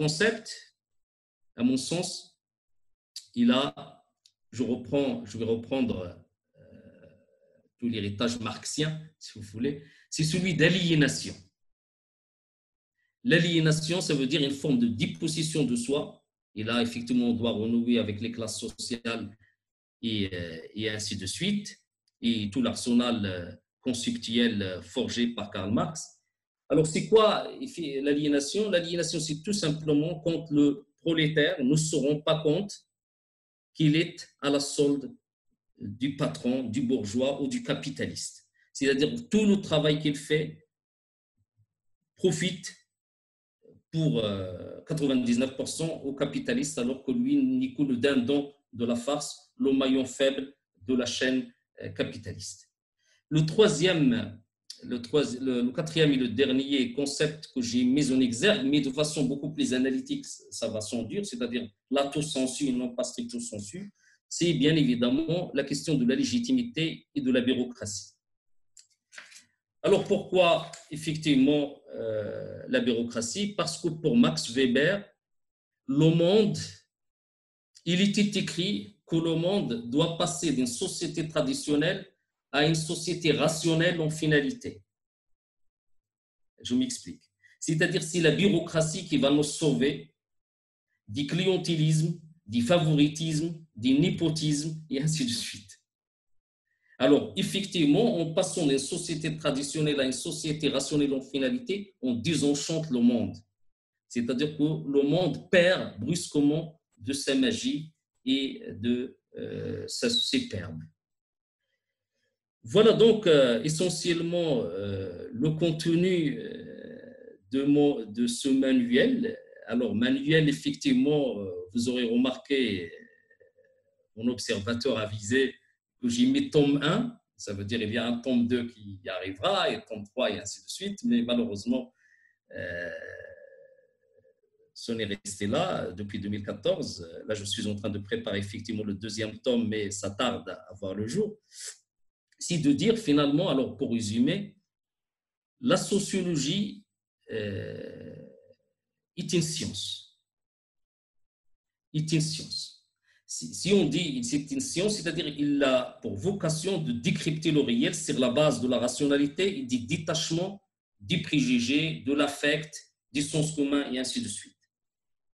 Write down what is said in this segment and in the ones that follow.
concept, à mon sens, je vais reprendre tout l'héritage marxien, si vous voulez, c'est celui d'aliénation. L'aliénation, ça veut dire une forme de dépossession de soi. Et là, effectivement, on doit renouer avec les classes sociales et ainsi de suite, et tout l'arsenal conceptuel forgé par Karl Marx. Alors, c'est quoi l'aliénation? L'aliénation, c'est tout simplement quand le prolétaire ne se rend pas compte qu'il est à la solde du patron, du bourgeois ou du capitaliste. C'est-à-dire que tout le travail qu'il fait profite pour 99% aux capitalistes, alors que lui n'est que le dindon de la farce, le maillon faible de la chaîne capitaliste. Le quatrième et le dernier concept que j'ai mis en exergue, mais de façon beaucoup plus analytique, ça va sans dire, c'est-à-dire l'autocensu et non pas stricto sensu, c'est bien évidemment la question de la légitimité et de la bureaucratie. Alors pourquoi effectivement la bureaucratie? Parce que pour Max Weber, le monde, il était écrit que le monde doit passer d'une société traditionnelle à une société rationnelle en finalité. Je m'explique. C'est-à-dire c'est la bureaucratie qui va nous sauver du clientélisme, du favoritisme, du népotisme et ainsi de suite. Alors, effectivement, en passant d'une société traditionnelle à une société rationnelle en finalité, on désenchante le monde. C'est-à-dire que le monde perd brusquement de sa magie et de sa superbe. Voilà donc essentiellement le contenu de ce manuel. Alors, manuel, effectivement, vous aurez remarqué, mon observateur avisé, que j'ai mis tome 1, ça veut dire qu'il y a un tome 2 qui y arrivera, et tome 3, et ainsi de suite, mais malheureusement, ce n'est resté là depuis 2014. Là, je suis en train de préparer effectivement le deuxième tome, mais ça tarde à voir le jour. C'est de dire finalement, alors pour résumer, la sociologie est une science. Est une science. Si on dit c'est une science, c'est-à-dire qu'il a pour vocation de décrypter le réel sur la base de la rationalité et du détachement des préjugés, de l'affect, du sens commun et ainsi de suite.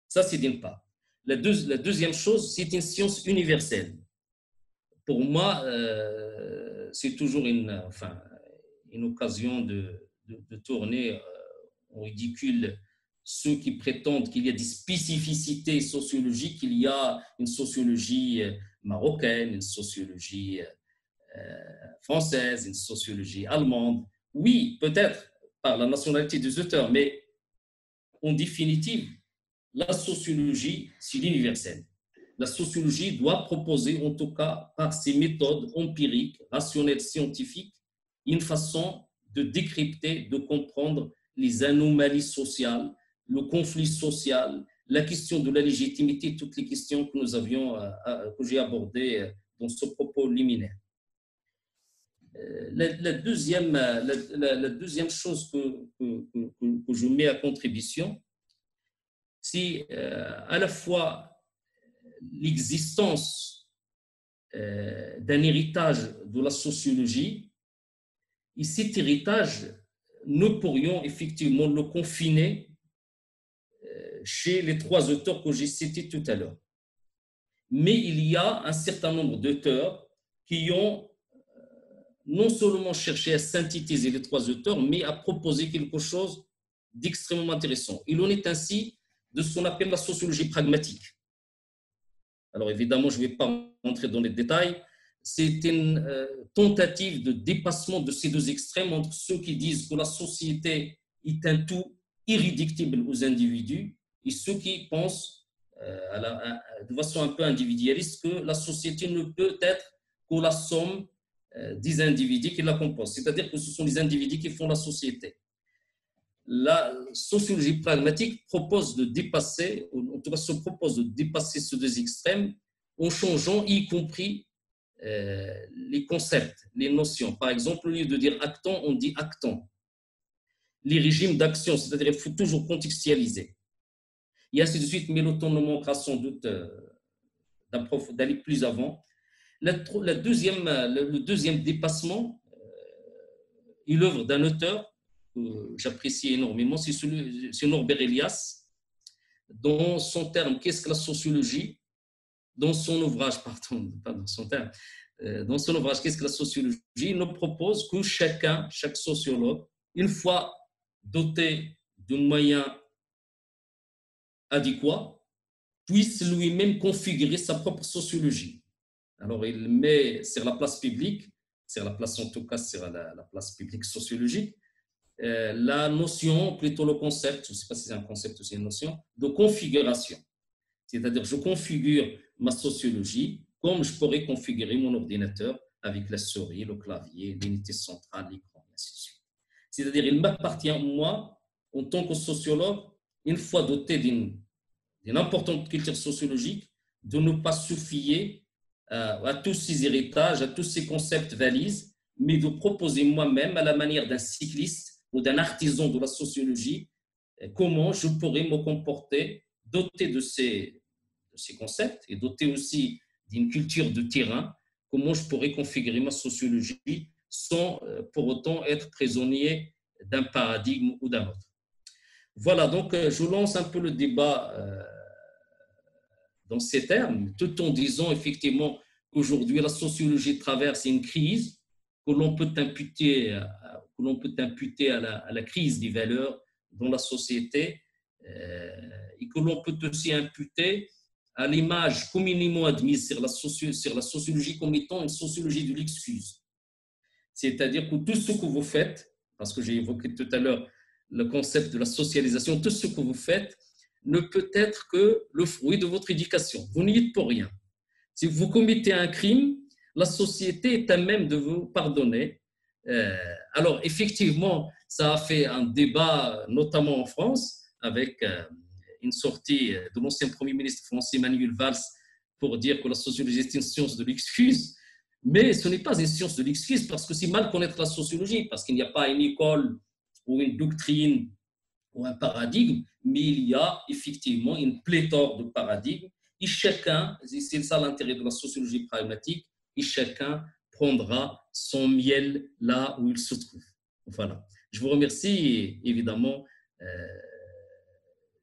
Ça, c'est d'une part. La deuxième chose, c'est une science universelle. Pour moi, c'est toujours une occasion de tourner en ridicule ceux qui prétendent qu'il y a des spécificités sociologiques, qu'il y a une sociologie marocaine, une sociologie française, une sociologie allemande. Oui, peut-être par la nationalité des auteurs, mais en définitive, la sociologie, c'est l'universel. La sociologie doit proposer, en tout cas par ses méthodes empiriques, rationnelles, scientifiques, une façon de décrypter, de comprendre les anomalies sociales, le conflit social, la question de la légitimité, toutes les questions que que j'ai abordées dans ce propos liminaire. La deuxième chose que je mets à contribution, c'est à la fois l'existence d'un héritage de la sociologie, et cet héritage, nous pourrions effectivement le confiner chez les trois auteurs que j'ai cités tout à l'heure. Mais il y a un certain nombre d'auteurs qui ont non seulement cherché à synthétiser les trois auteurs, mais à proposer quelque chose d'extrêmement intéressant. Il en est ainsi de ce qu'on appelle la sociologie pragmatique. Alors évidemment, je ne vais pas rentrer dans les détails. C'est une tentative de dépassement de ces deux extrêmes entre ceux qui disent que la société est un tout irréductible aux individus et ceux qui pensent de façon un peu individualiste que la société ne peut être que la somme des individus qui la composent. C'est-à-dire que ce sont les individus qui font la société. La sociologie pragmatique propose de dépasser, en tout cas se propose de dépasser ces deux extrêmes en changeant y compris les concepts, les notions. Par exemple, au lieu de dire actant, on dit actant. Les régimes d'action, c'est-à-dire qu'il faut toujours contextualiser. et ainsi de suite, mais le temps nous manquera sans doute d'aller plus avant. Le deuxième dépassement est l'œuvre d'un auteur que j'apprécie énormément, c'est Norbert Elias, dans son terme « Qu'est-ce que la sociologie ?» dans son ouvrage, pardon, pas dans son terme, dans son ouvrage « Qu'est-ce que la sociologie ?» il nous propose que chaque sociologue, une fois doté d'un moyen adéquat, puisse lui-même configurer sa propre sociologie. Alors, il met sur la place publique, sur la place en tout cas, sur la place publique sociologique, la notion, plutôt le concept, je ne sais pas si c'est un concept ou c'est une notion, de configuration. C'est-à-dire, je configure ma sociologie comme je pourrais configurer mon ordinateur avec la souris, le clavier, l'unité centrale, l'écran, et ainsi de suite. C'est-à-dire, il m'appartient, moi, en tant que sociologue, une fois doté d'une importante culture sociologique, de ne pas se fier à tous ces héritages, à tous ces concepts valises, mais de proposer moi-même, à la manière d'un cycliste ou d'un artisan de la sociologie, comment je pourrais me comporter, doté de ces concepts et doté aussi d'une culture de terrain, comment je pourrais configurer ma sociologie sans pour autant être prisonnier d'un paradigme ou d'un autre. Voilà, donc je lance un peu le débat dans ces termes, tout en disant effectivement qu'aujourd'hui la sociologie traverse une crise que l'on peut imputer à la crise des valeurs dans la société et que l'on peut aussi imputer à l'image communément admise sur la sociologie comme étant une sociologie de l'excuse. C'est-à-dire que tout ce que vous faites, parce que j'ai évoqué tout à l'heure le concept de la socialisation, tout ce que vous faites ne peut être que le fruit de votre éducation. Vous n'y êtes pour rien. Si vous commettez un crime, la société est à même de vous pardonner. Alors, effectivement, ça a fait un débat, notamment en France, avec une sortie de l'ancien Premier ministre français Manuel Valls pour dire que la sociologie est une science de l'excuse. Mais ce n'est pas une science de l'excuse parce que c'est mal connaître la sociologie, parce qu'il n'y a pas une école ou une doctrine ou un paradigme, mais il y a effectivement une pléthore de paradigmes et chacun, c'est ça l'intérêt de la sociologie pragmatique, et chacun prendra son miel là où il se trouve. Voilà. Je vous remercie et évidemment,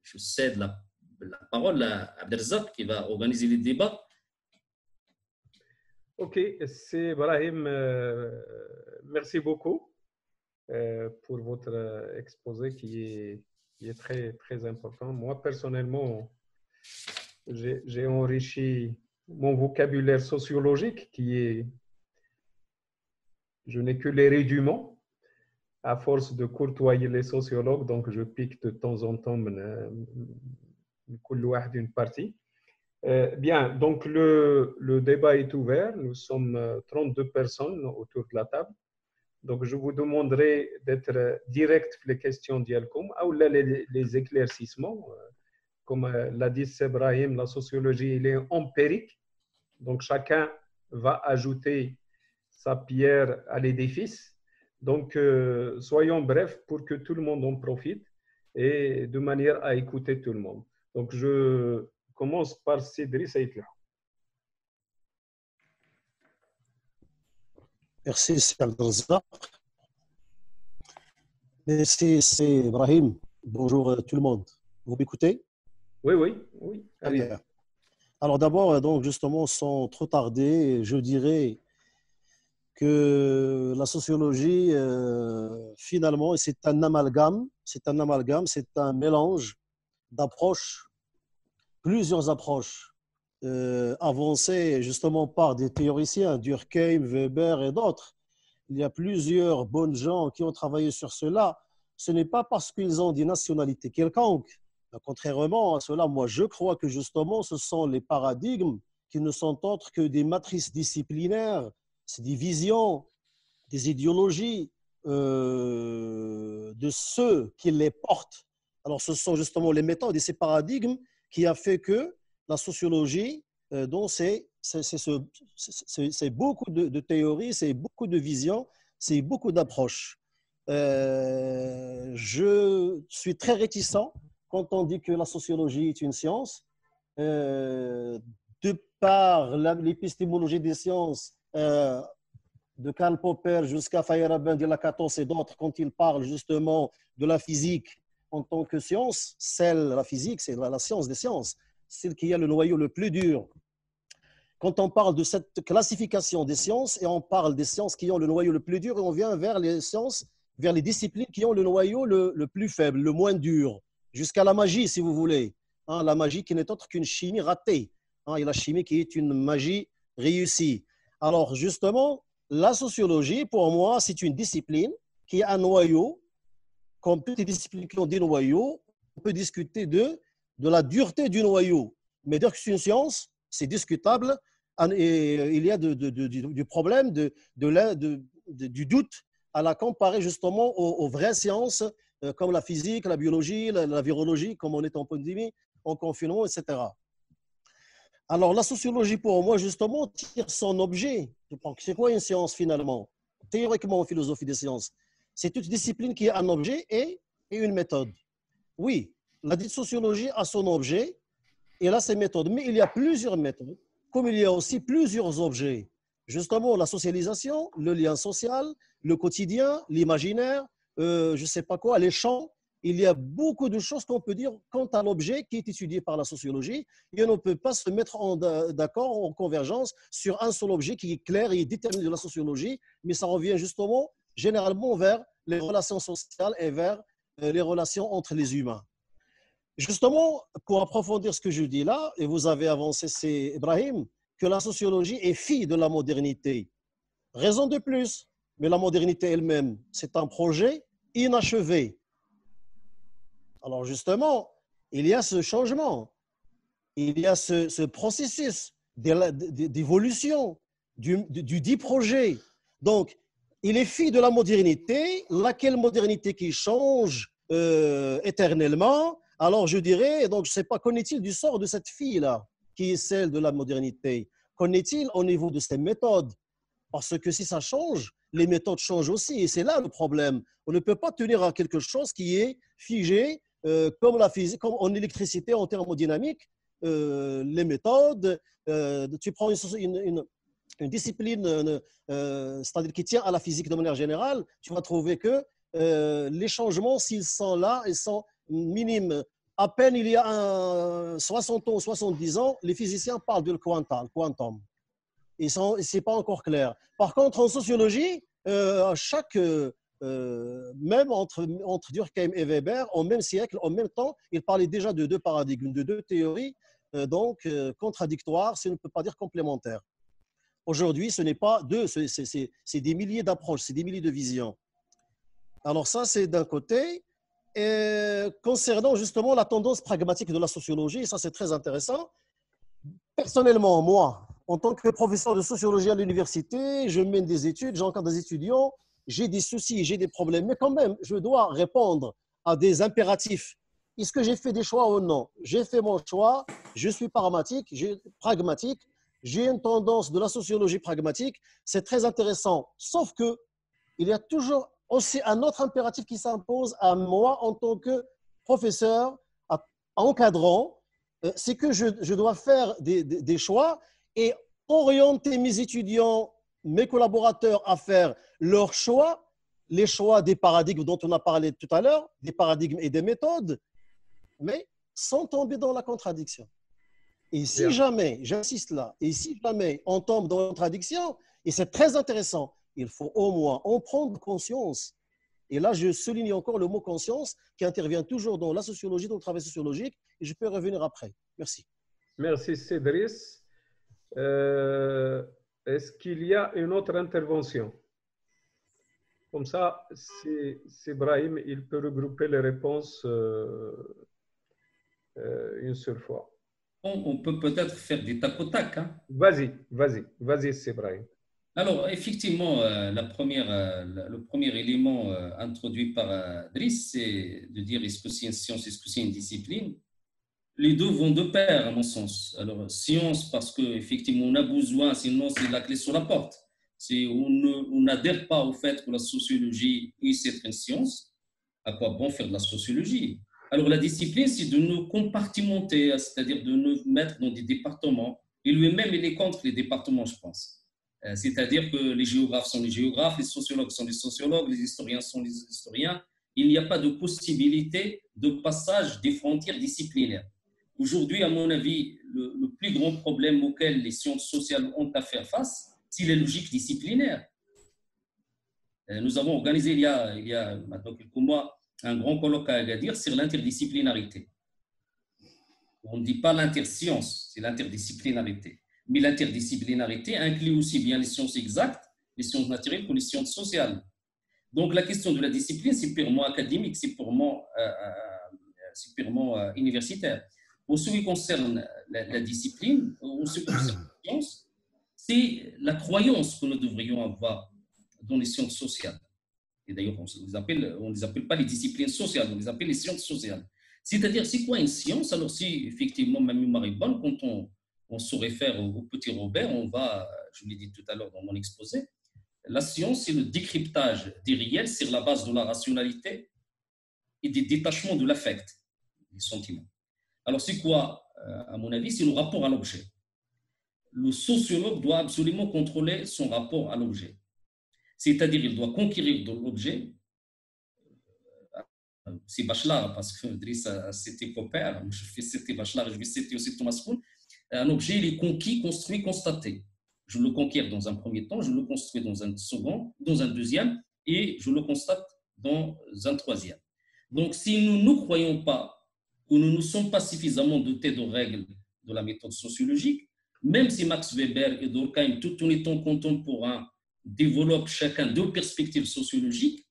je cède la parole à Abdelzak qui va organiser les débats. Ok, c'est Brahim. Merci beaucoup pour votre exposé qui est très, très important. Moi, personnellement, j'ai enrichi mon vocabulaire sociologique qui est, je n'ai que les rudiments à force de courtoyer les sociologues, donc je pique de temps en temps une partie. Bien, donc le débat est ouvert. Nous sommes 32 personnes autour de la table. Donc, je vous demanderai d'être direct sur les questions d'Yalkoum ou les éclaircissements. Comme l'a dit Sebrahim, la sociologie elle est empirique. Donc, chacun va ajouter sa pierre à l'édifice. Donc, soyons brefs pour que tout le monde en profite et de manière à écouter tout le monde. Donc, je commence par Sidri Saïtla. Merci, Abdelzak. Merci, c'est Ibrahim. Bonjour tout le monde. Vous m'écoutez? Oui, oui, oui. Allez. Alors d'abord, donc justement, sans trop tarder, je dirais que la sociologie, finalement, c'est un amalgame, c'est un mélange d'approches, plusieurs approches avancées justement par des théoriciens, Durkheim, Weber et d'autres. Il y a plusieurs bonnes gens qui ont travaillé sur cela. Ce n'est pas parce qu'ils ont des nationalités quelconques. Contrairement à cela, moi, je crois que justement, ce sont les paradigmes qui ne sont autres que des matrices disciplinaires, c'est des visions, des idéologies de ceux qui les portent. Alors, ce sont justement les méthodes et ces paradigmes qui a fait que la sociologie, donc c'est beaucoup de théories, c'est beaucoup de visions, c'est beaucoup d'approches. Je suis très réticent quand on dit que la sociologie est une science, de par l'épistémologie des sciences, de Karl Popper jusqu'à Feyerabend, de Lakatos et d'autres, quand ils parlent justement de la physique en tant que science, la physique, c'est la science des sciences, celle qui a le noyau le plus dur. Quand on parle de cette classification des sciences, et on parle des sciences qui ont le noyau le plus dur, et on vient vers les sciences, vers les disciplines qui ont le noyau le plus faible, le moins dur, jusqu'à la magie, si vous voulez. La magie qui n'est autre qu'une chimie ratée. Et la chimie qui est une magie réussie. Alors, justement, la sociologie, pour moi, c'est une discipline qui a un noyau. Comme toutes les disciplines qui ont des noyaux, on peut discuter de la dureté du noyau. Mais dire que c'est une science, c'est discutable. Et il y a du problème, du doute à la comparer justement aux vraies sciences comme la physique, la biologie, la virologie, comme on est en pandémie, en confinement, etc. Alors, la sociologie, pour moi, justement, tire son objet. C'est quoi une science, finalement? Théoriquement, en philosophie des sciences, c'est une discipline qui a un objet et une méthode. Oui, la dite sociologie a son objet et elle a ses méthodes, mais il y a plusieurs méthodes, comme il y a aussi plusieurs objets. Justement, la socialisation, le lien social, le quotidien, l'imaginaire, je ne sais pas quoi, les champs. Il y a beaucoup de choses qu'on peut dire quant à l'objet qui est étudié par la sociologie et on ne peut pas se mettre d'accord, en convergence sur un seul objet qui est clair et déterminé de la sociologie, mais ça revient justement généralement vers les relations sociales et vers les relations entre les humains. Justement, pour approfondir ce que je dis là, et vous avez avancé, c'est Ibrahim, que la sociologie est fille de la modernité. Raison de plus, mais la modernité elle-même, c'est un projet inachevé. Alors justement, il y a ce changement, il y a ce processus d'évolution du dit projet. Donc, il est fille de la modernité, laquelle modernité qui change éternellement. Alors je dirais, donc je ne sais pas, qu'en est-il du sort de cette fille-là, qui est celle de la modernité? Qu'en est-il au niveau de ses méthodes? Parce que si ça change, les méthodes changent aussi. Et c'est là le problème. On ne peut pas tenir à quelque chose qui est figé, comme la physique, comme en électricité, en thermodynamique. Les méthodes, tu prends une discipline, c'est-à-dire qui tient à la physique de manière générale, tu vas trouver que les changements, s'ils sont là, ils sont minimes. À peine il y a 60 ans, 70 ans, les physiciens parlent du quantum. Et ce n'est pas encore clair. Par contre, en sociologie, même entre Durkheim et Weber, au même siècle, en même temps, ils parlaient déjà de deux paradigmes, de deux théories, contradictoires, ça ne peut pas dire complémentaires. Aujourd'hui, ce n'est pas deux, c'est des milliers d'approches, c'est des milliers de visions. Alors ça, c'est d'un côté. Et concernant justement la tendance pragmatique de la sociologie, ça c'est très intéressant. Personnellement, moi, en tant que professeur de sociologie à l'université, je mène des études, j'encadre des étudiants, j'ai des soucis, j'ai des problèmes, mais quand même, je dois répondre à des impératifs. Est-ce que j'ai fait des choix ou non? J'ai fait mon choix, je suis pragmatique, j'ai une tendance de la sociologie pragmatique, c'est très intéressant, sauf que il y a toujours aussi un autre impératif qui s'impose à moi en tant que professeur, encadrant, c'est que je dois faire des choix et orienter mes étudiants, mes collaborateurs à faire leurs choix, les choix des paradigmes dont on a parlé tout à l'heure, des paradigmes et des méthodes, mais sans tomber dans la contradiction. Et si jamais, j'insiste là, et si jamais on tombe dans la contradiction, et c'est très intéressant, il faut au moins en prendre conscience. Et là, je souligne encore le mot conscience qui intervient toujours dans la sociologie, dans le travail sociologique, et je peux revenir après. Merci. Merci, Cédric. Est-ce qu'il y a une autre intervention? Comme ça, c'est Brahim, il peut regrouper les réponses une seule fois. On peut peut-être faire des tac au tac. Hein. Vas-y, c'est Brahim. Alors, effectivement, le premier élément introduit par Driss, c'est de dire est-ce que c'est une science, est-ce que c'est une discipline? Les deux vont de pair, à mon sens. Alors, science, parce qu'effectivement, on a besoin, sinon c'est la clé sur la porte. On n'adhère pas au fait que la sociologie puisse être une science. À quoi bon faire de la sociologie? Alors, la discipline, c'est de nous compartimenter, c'est-à-dire de nous mettre dans des départements. Et lui-même, il est contre les départements, je pense. C'est-à-dire que les géographes sont les géographes, les sociologues sont les sociologues, les historiens sont les historiens. Il n'y a pas de possibilité de passage des frontières disciplinaires. Aujourd'hui, à mon avis, le plus grand problème auquel les sciences sociales ont à faire face, c'est les logiques disciplinaires. Nous avons organisé il y a maintenant quelques mois un grand colloque à Agadir sur l'interdisciplinarité. On ne dit pas l'interscience, c'est l'interdisciplinarité. Mais l'interdisciplinarité inclut aussi bien les sciences exactes, les sciences naturelles que les sciences sociales. Donc la question de la discipline, c'est purement académique, c'est purement universitaire. En ce qui concerne la discipline, en ce qui concerne la science, c'est la croyance que nous devrions avoir dans les sciences sociales. Et d'ailleurs, on ne les appelle pas les disciplines sociales, on les appelle les sciences sociales. C'est-à-dire, c'est quoi une science? Alors, si effectivement ma mémoire est bonne, quand on se réfère au petit Robert, on va, je l'ai dit tout à l'heure dans mon exposé, la science, c'est le décryptage des réels sur la base de la rationalité et des détachements de l'affect, des sentiments. Alors, c'est quoi, à mon avis? C'est le rapport à l'objet. Le sociologue doit absolument contrôler son rapport à l'objet. C'est-à-dire, il doit conquérir de l'objet. C'est Bachelard, parce que Driss a cité Popper, je fais citer Bachelard, je vais citer aussi Thomas Kuhn. Un objet, il est conquis, construit, constaté. Je le conquiers dans un premier temps, je le construis dans un second, dans un deuxième, et je le constate dans un troisième. Donc, si nous ne croyons pas, ou nous ne sommes pas suffisamment dotés de règles de la méthode sociologique, même si Max Weber et Durkheim, tout en étant contemporains, développent chacun deux perspectives sociologiques,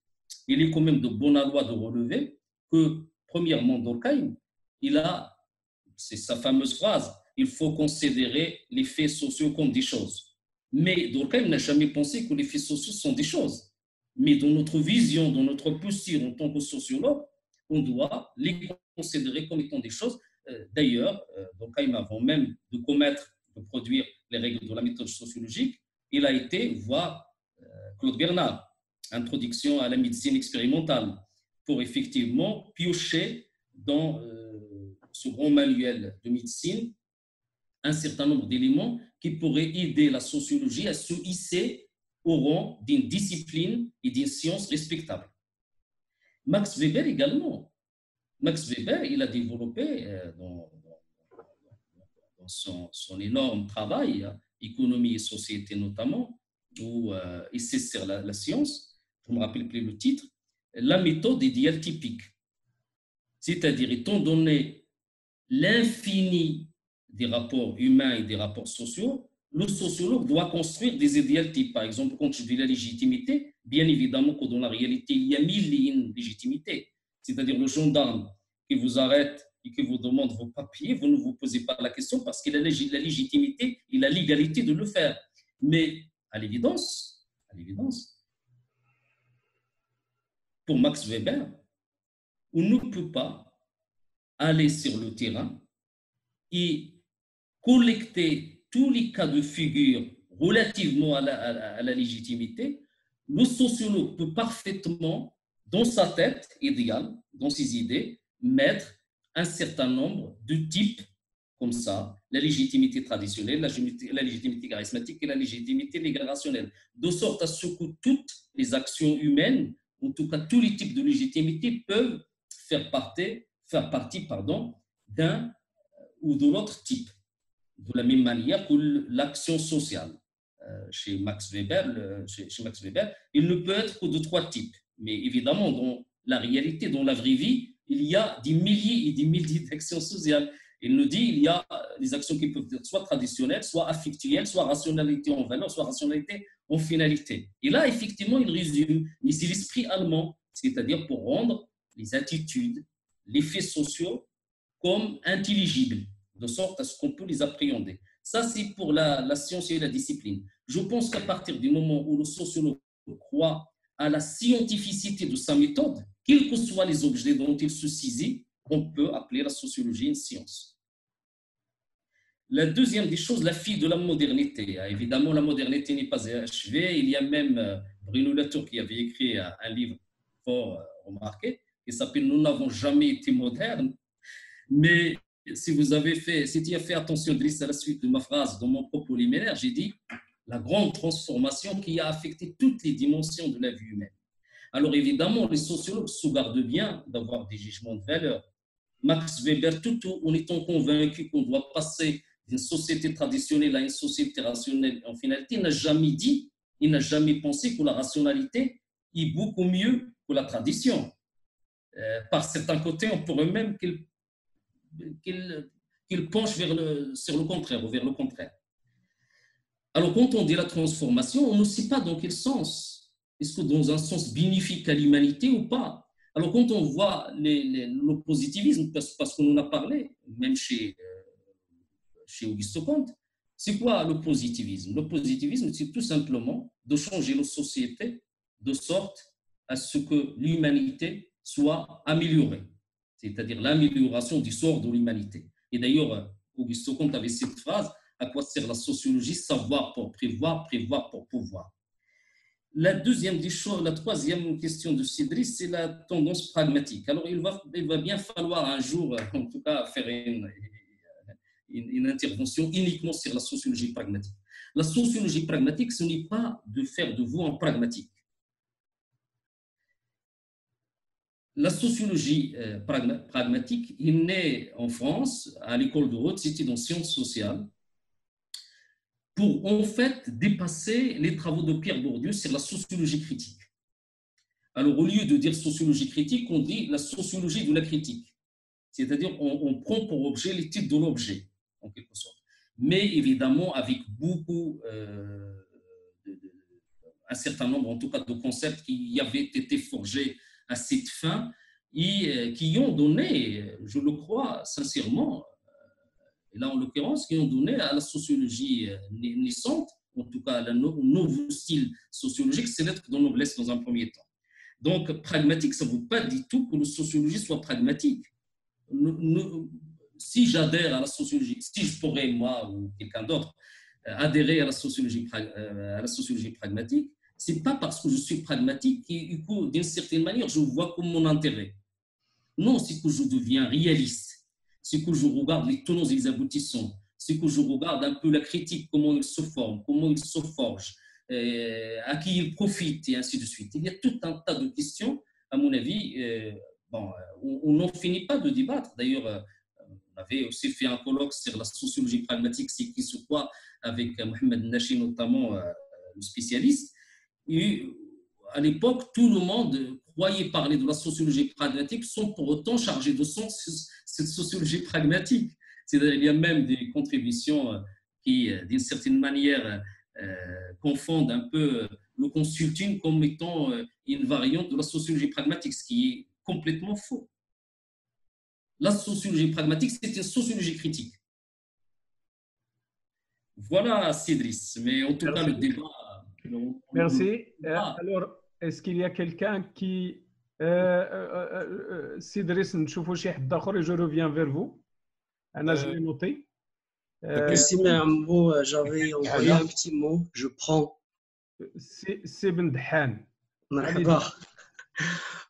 il est quand même de bon aloi de relever que, premièrement, Durkheim, c'est sa fameuse phrase, il faut considérer les faits sociaux comme des choses. Mais Durkheim n'a jamais pensé que les faits sociaux sont des choses. Mais dans notre vision, dans notre posture en tant que sociologue, on doit les considérer comme étant des choses. D'ailleurs, Durkheim, avant même de produire les règles de la méthode sociologique, il a été voir Claude Bernard, Introduction à la médecine expérimentale, pour effectivement piocher dans ce grand manuel de médecine un certain nombre d'éléments qui pourraient aider la sociologie à se hisser au rang d'une discipline et d'une science respectable. Max Weber également. Max Weber, il a développé dans son énorme travail, Économie et société notamment, où il sert la science, je ne me rappelle plus le titre, la méthode idéale typique. C'est-à-dire, étant donné l'infini des rapports humains et des rapports sociaux, le sociologue doit construire des idéaux types. Par exemple, quand je dis la légitimité, bien évidemment que dans la réalité, il y a 1000 et une légitimités. C'est-à-dire le gendarme qui vous arrête et qui vous demande vos papiers, vous ne vous posez pas la question parce qu'il a la légitimité et la légalité de le faire. Mais à l'évidence, pour Max Weber, on ne peut pas aller sur le terrain et collecter tous les cas de figure relativement à la légitimité. Le sociologue peut parfaitement, dans sa tête idéale, dans ses idées, mettre un certain nombre de types comme ça, la légitimité traditionnelle, la légitimité charismatique et la légitimité légale rationnelle, de sorte à ce que toutes les actions humaines, en tout cas tous les types de légitimité, peuvent faire partie d'un ou de l'autre type, de la même manière que l'action sociale. Chez Max Weber, il ne peut être que de trois types. Mais évidemment, dans la réalité, dans la vraie vie, il y a des milliers et des milliers d'actions sociales. Il nous dit qu'il y a des actions qui peuvent être soit traditionnelles, soit affectuelles, soit rationalité en valeur, soit rationalité en finalité. Et là, effectivement, il résume, mais c'est l'esprit allemand, c'est-à-dire pour rendre les attitudes, les faits sociaux comme intelligibles, de sorte à ce qu'on peut les appréhender. Ça, c'est pour la science et la discipline. Je pense qu'à partir du moment où le sociologue croit à la scientificité de sa méthode, quels que soient les objets dont il se saisit, on peut appeler la sociologie une science. La deuxième des choses, la fille de la modernité. Évidemment, la modernité n'est pas achevée. Il y a même Bruno Latour qui avait écrit un livre fort remarqué, qui s'appelle « Nous n'avons jamais été modernes ». Mais si tu as fait attention, Driss, à la suite de ma phrase, dans mon propos liminaire, j'ai dit la grande transformation qui a affecté toutes les dimensions de la vie humaine. Alors évidemment, les sociologues se gardent bien d'avoir des jugements de valeur. Max Weber, tout en étant convaincu qu'on doit passer d'une société traditionnelle à une société rationnelle, en finalité, il n'a jamais dit, il n'a jamais pensé que la rationalité est beaucoup mieux que la tradition. Par certains côtés, on pourrait même qu'il penche sur le contraire, ou vers le contraire. Alors, quand on dit la transformation, on ne sait pas dans quel sens. Est-ce que dans un sens bénéfique à l'humanité ou pas? Alors, quand on voit le positivisme, parce qu'on en a parlé, même chez Auguste Comte, c'est quoi le positivisme? Le positivisme, c'est tout simplement de changer la société de sorte à ce que l'humanité soit améliorée, c'est-à-dire l'amélioration du sort de l'humanité. Et d'ailleurs, Auguste Comte avait cette phrase: à quoi sert la sociologie? Savoir pour prévoir, prévoir pour pouvoir. La troisième question de Cédric, c'est la tendance pragmatique. Alors, il va bien falloir un jour, en tout cas, faire une intervention uniquement sur la sociologie pragmatique. La sociologie pragmatique, ce n'est pas de faire de vous un pragmatique. La sociologie pragmatique est née en France, à l'école de Haute-Cité dans sciences sociales, pour en fait dépasser les travaux de Pierre Bourdieu sur la sociologie critique. Alors, au lieu de dire sociologie critique, on dit la sociologie de la critique. C'est-à-dire, on prend pour objet l'étude de l'objet, en quelque sorte. Mais évidemment, avec beaucoup, un certain nombre, en tout cas, de concepts qui avaient été forgés à cette fin et qui ont donné, je le crois sincèrement, et là en l'occurrence, qui ont donné à la sociologie naissante, en tout cas à au nouveau style sociologique, c'est l'être de noblesse dans un premier temps. Donc, pragmatique, ça ne veut pas du tout que la sociologie soit pragmatique. Si j'adhère à la sociologie, si je pourrais, moi ou quelqu'un d'autre, adhérer à la sociologie pragmatique, ce n'est pas parce que je suis pragmatique que, d'une certaine manière, je vois comme mon intérêt. Non, c'est que je deviens réaliste, c'est que je regarde les tenants et les aboutissants, c'est que je regarde un peu la critique, comment il se forme, comment il se forge, à qui il profite, et ainsi de suite. Il y a tout un tas de questions, à mon avis, on n'en finit pas de débattre. D'ailleurs, on avait aussi fait un colloque sur la sociologie pragmatique, c'est qui sur quoi, avec Mohamed Nachi notamment, le spécialiste. Et à l'époque, tout le monde croyait parler de la sociologie pragmatique sans pour autant charger de sens cette sociologie pragmatique. C'est-à-dire qu'il y a même des contributions qui, d'une certaine manière, confondent un peu le consulting comme étant une variante de la sociologie pragmatique, ce qui est complètement faux. La sociologie pragmatique, c'est une sociologie critique. Voilà, Cédric. Mais en tout cas, le débat... Merci. Alors, est-ce qu'il y a quelqu'un qui... Cédric, نشوفوا شي حد آخر et je reviens vers vous. أنا je l'ai noté. Merci, Mehamo. J'avais envoyé un petit mot. Je prends. C'est Ben Dhan.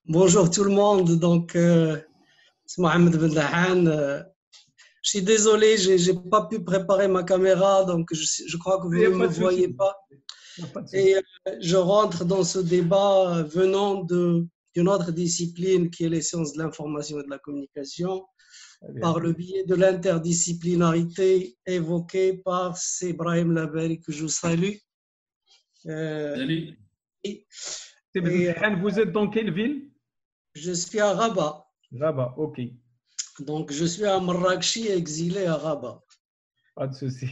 Bonjour tout le monde. Donc, c'est Mohamed Ben Dhan. Je suis désolé, je n'ai pas pu préparer ma caméra, donc je crois que vous ne me voyez pas. Et je rentre dans ce débat venant d'une autre discipline qui est les sciences de l'information et de la communication, par le biais de l'interdisciplinarité évoquée par Ibrahim Labari, que je salue. Salut. Vous êtes dans quelle ville? Je suis à Rabat. Rabat, ok. Donc, je suis un Marrakchi exilé à Rabat. Pas de souci.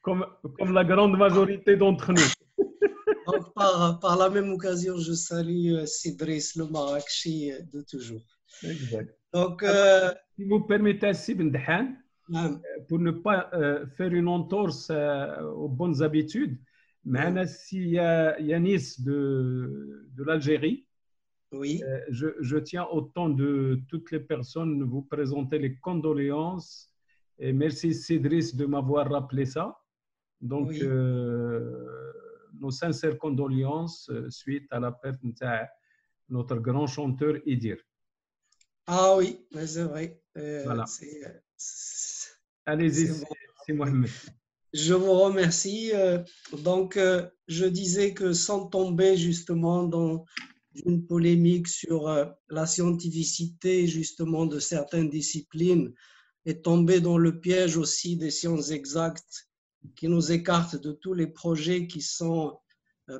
comme la grande majorité d'entre nous. Donc, par la même occasion, je salue Cédric, le Marrakchi de toujours. Exact. Donc, si vous permettez, Sibn Dhan, pour ne pas faire une entorse aux bonnes habitudes, il y a Yanis de l'Algérie. Oui. Je tiens autant de toutes les personnes vous présenter les condoléances et merci Cédric de m'avoir rappelé ça. Donc, oui. Nos sincères condoléances suite à la perte de notre grand chanteur Idir. Ah oui, c'est vrai. Voilà. Allez-y, c'est Mohamed. Je vous remercie. Donc, je disais que sans tomber justement dans une polémique sur la scientificité justement de certaines disciplines et tomber dans le piège aussi des sciences exactes qui nous écartent de tous les projets qui sont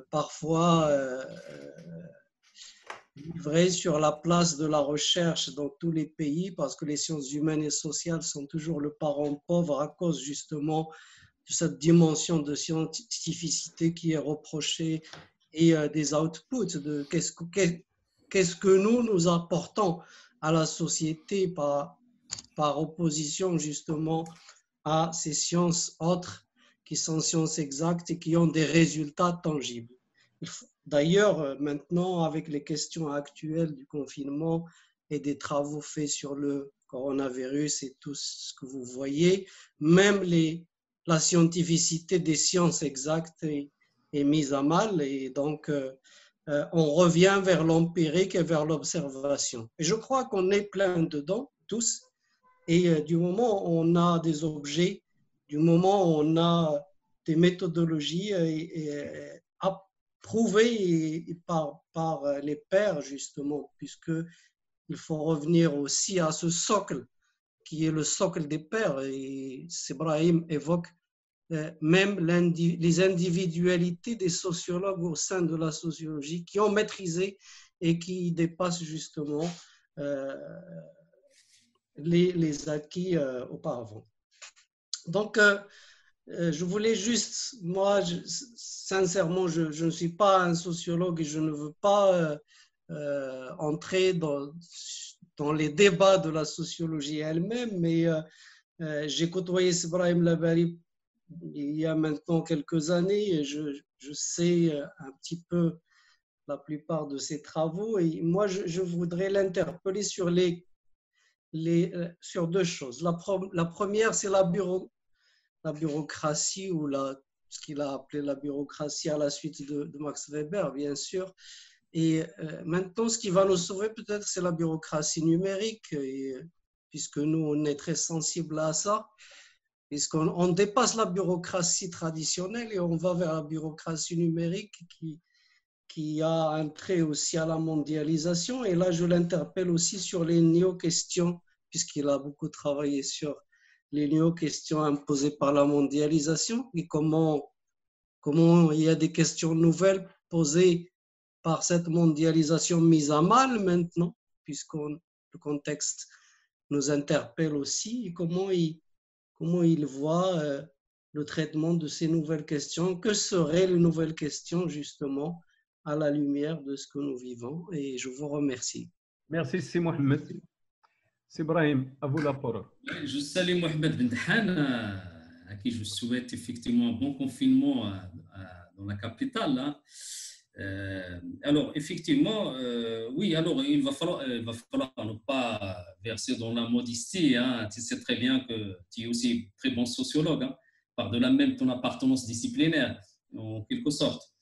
parfois livrés sur la place de la recherche dans tous les pays, parce que les sciences humaines et sociales sont toujours le parent pauvre à cause justement de cette dimension de scientificité qui est reprochée et des outputs de qu'est-ce que nous apportons à la société par opposition justement à ces sciences autres qui sont sciences exactes et qui ont des résultats tangibles. D'ailleurs, maintenant, avec les questions actuelles du confinement et des travaux faits sur le coronavirus et tout ce que vous voyez, même la scientificité des sciences exactes est mise à mal et donc on revient vers l'empirique et vers l'observation. Et je crois qu'on est plein dedans, tous, et du moment où on a des objets, du moment où on a des méthodologies approuvées par les pairs, justement, puisqu'il faut revenir aussi à ce socle qui est le socle des pairs. Et Ibrahim évoque même les individualités des sociologues au sein de la sociologie qui ont maîtrisé et qui dépassent justement les acquis auparavant. Donc, je voulais juste, moi, sincèrement, je ne suis pas un sociologue et je ne veux pas entrer dans les débats de la sociologie elle-même, mais j'ai côtoyé Ibrahim Labari il y a maintenant quelques années et je sais un petit peu la plupart de ses travaux et moi, je voudrais l'interpeller sur sur deux choses. La première, c'est la bureaucratie ou ce qu'il a appelé la bureaucratie à la suite de Max Weber, bien sûr. Et maintenant, ce qui va nous sauver peut-être, c'est la bureaucratie numérique, puisque nous, on est très sensibles à ça, puisqu'on dépasse la bureaucratie traditionnelle et on va vers la bureaucratie numérique qui a un trait aussi à la mondialisation. Et là, je l'interpelle aussi sur les néo-questions, puisqu'il a beaucoup travaillé sur les néo-questions imposées par la mondialisation et comment il y a des questions nouvelles posées par cette mondialisation mise à mal maintenant, puisque le contexte nous interpelle aussi, et comment il voit le traitement de ces nouvelles questions. Que seraient les nouvelles questions, justement, à la lumière de ce que nous vivons? Et je vous remercie. Merci, c'est Mohamed. C'est Ibrahim, à vous la parole. Je salue Mohamed Ben Dahan, à qui je souhaite effectivement un bon confinement dans la capitale. Hein. Alors, effectivement, oui, alors il va falloir ne pas verser dans la modestie. Hein. Tu sais très bien que tu es aussi très bon sociologue, hein, par-delà même ton appartenance disciplinaire, en quelque sorte.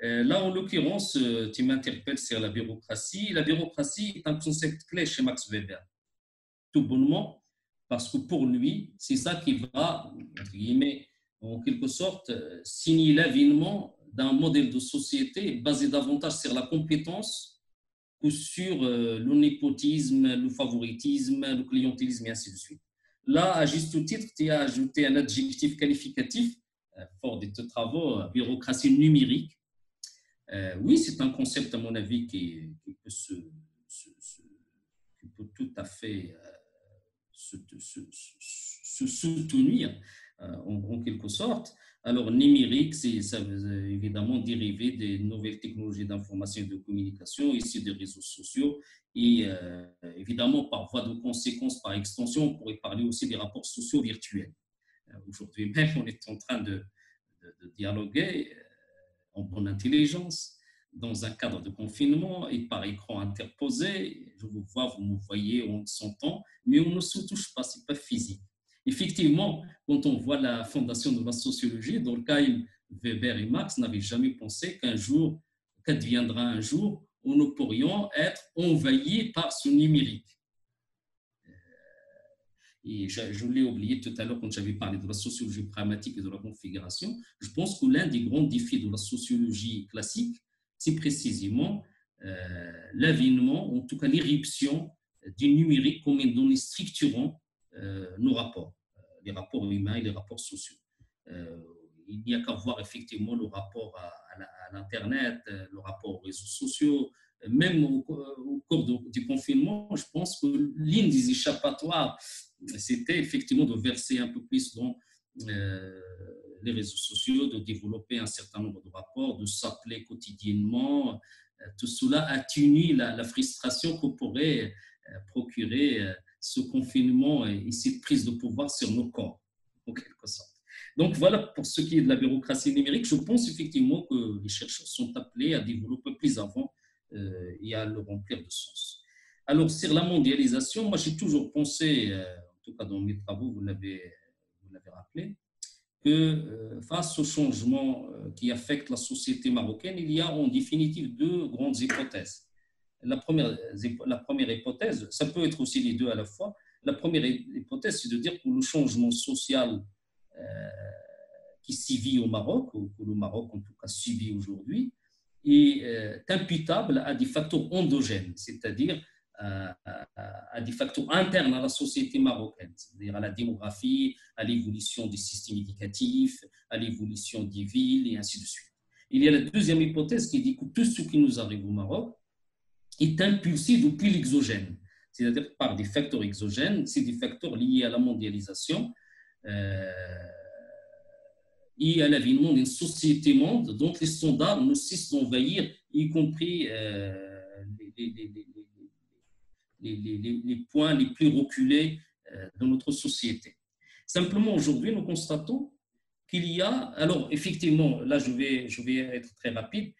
Là, en l'occurrence, tu m'interpelles sur la bureaucratie. La bureaucratie est un concept clé chez Max Weber, tout bonnement, parce que pour lui, c'est ça qui va, entre guillemets, en quelque sorte, signer l'avènement d'un modèle de société basé davantage sur la compétence que sur le népotisme, le favoritisme, le clientélisme et ainsi de suite. Là, à juste titre, tu as ajouté un adjectif qualificatif, fort de tes travaux, bureaucratie numérique. Oui, c'est un concept, à mon avis, qui peut tout à fait se soutenir en quelque sorte. Alors, numérique, ça veut évidemment dériver des nouvelles technologies d'information et de communication, ici des réseaux sociaux, et évidemment, par voie de conséquence, par extension, on pourrait parler aussi des rapports sociaux virtuels. Aujourd'hui même, on est en train de dialoguer en bonne intelligence, dans un cadre de confinement et par écran interposé. Je vous vois, vous me voyez, on s'entend, mais on ne se touche pas, ce n'est pas physique. Effectivement, quand on voit la fondation de la sociologie, Durkheim, Weber et Marx n'avaient jamais pensé qu'adviendra un jour où nous pourrions être envahis par ce numérique. Et je l'ai oublié tout à l'heure quand j'avais parlé de la sociologie pragmatique et de la configuration. Je pense que l'un des grands défis de la sociologie classique, c'est précisément l'avènement, en tout cas l'irruption du numérique comme une donnée structurant nos rapports, les rapports humains et les rapports sociaux. Il n'y a qu'à voir effectivement le rapport à l'Internet, le rapport aux réseaux sociaux. Même au cours du confinement, je pense que l'une des échappatoires, c'était effectivement de verser un peu plus dans les réseaux sociaux, de développer un certain nombre de rapports, de s'appeler quotidiennement. Tout cela atténue la frustration que pourrait procurer ce confinement et cette prise de pouvoir sur nos corps, en quelque sorte. Donc voilà, pour ce qui est de la bureaucratie numérique, je pense effectivement que les chercheurs sont appelés à développer plus avant et à le remplir de sens. Alors, sur la mondialisation, moi j'ai toujours pensé, en tout cas dans mes travaux, vous l'avez rappelé, que face au changement qui affecte la société marocaine, il y a en définitive deux grandes hypothèses. La première hypothèse, ça peut être aussi les deux à la fois, la première hypothèse, c'est de dire que le changement social qui sévit au Maroc, ou que le Maroc en tout cas subit aujourd'hui, est imputable à des facteurs endogènes, c'est-à-dire à des facteurs internes à la société marocaine, c'est-à-dire à la démographie, à l'évolution des systèmes éducatifs, à l'évolution des villes et ainsi de suite. Il y a la deuxième hypothèse qui dit que tout ce qui nous arrive au Maroc est impulsé depuis l'exogène, c'est-à-dire par des facteurs exogènes, c'est des facteurs liés à la mondialisation et à l'avènement d'une société monde dont les standards ne cessent d'envahir, y compris les points les plus reculés de notre société. Simplement, aujourd'hui, nous constatons qu'il y a, alors effectivement, là je vais être très rapide,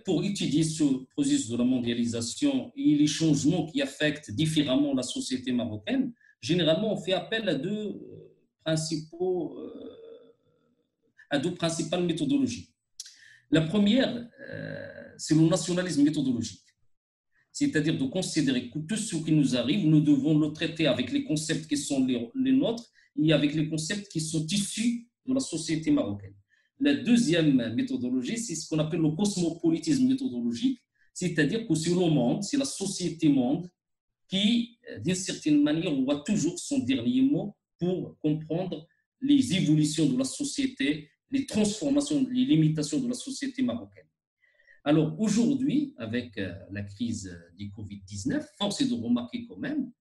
pour étudier ce processus de la mondialisation et les changements qui affectent différemment la société marocaine, généralement on fait appel à deux principales méthodologies. La première, c'est le nationalisme méthodologique. C'est-à-dire de considérer que tout ce qui nous arrive, nous devons le traiter avec les concepts qui sont les nôtres et avec les concepts qui sont issus de la société marocaine. La deuxième méthodologie, c'est ce qu'on appelle le cosmopolitisme méthodologique, c'est-à-dire que c'est le monde, c'est la société monde qui, d'une certaine manière, aura toujours son dernier mot pour comprendre les évolutions de la société, les transformations, les limitations de la société marocaine. Alors aujourd'hui, avec la crise du Covid-19, force est de remarquer quand même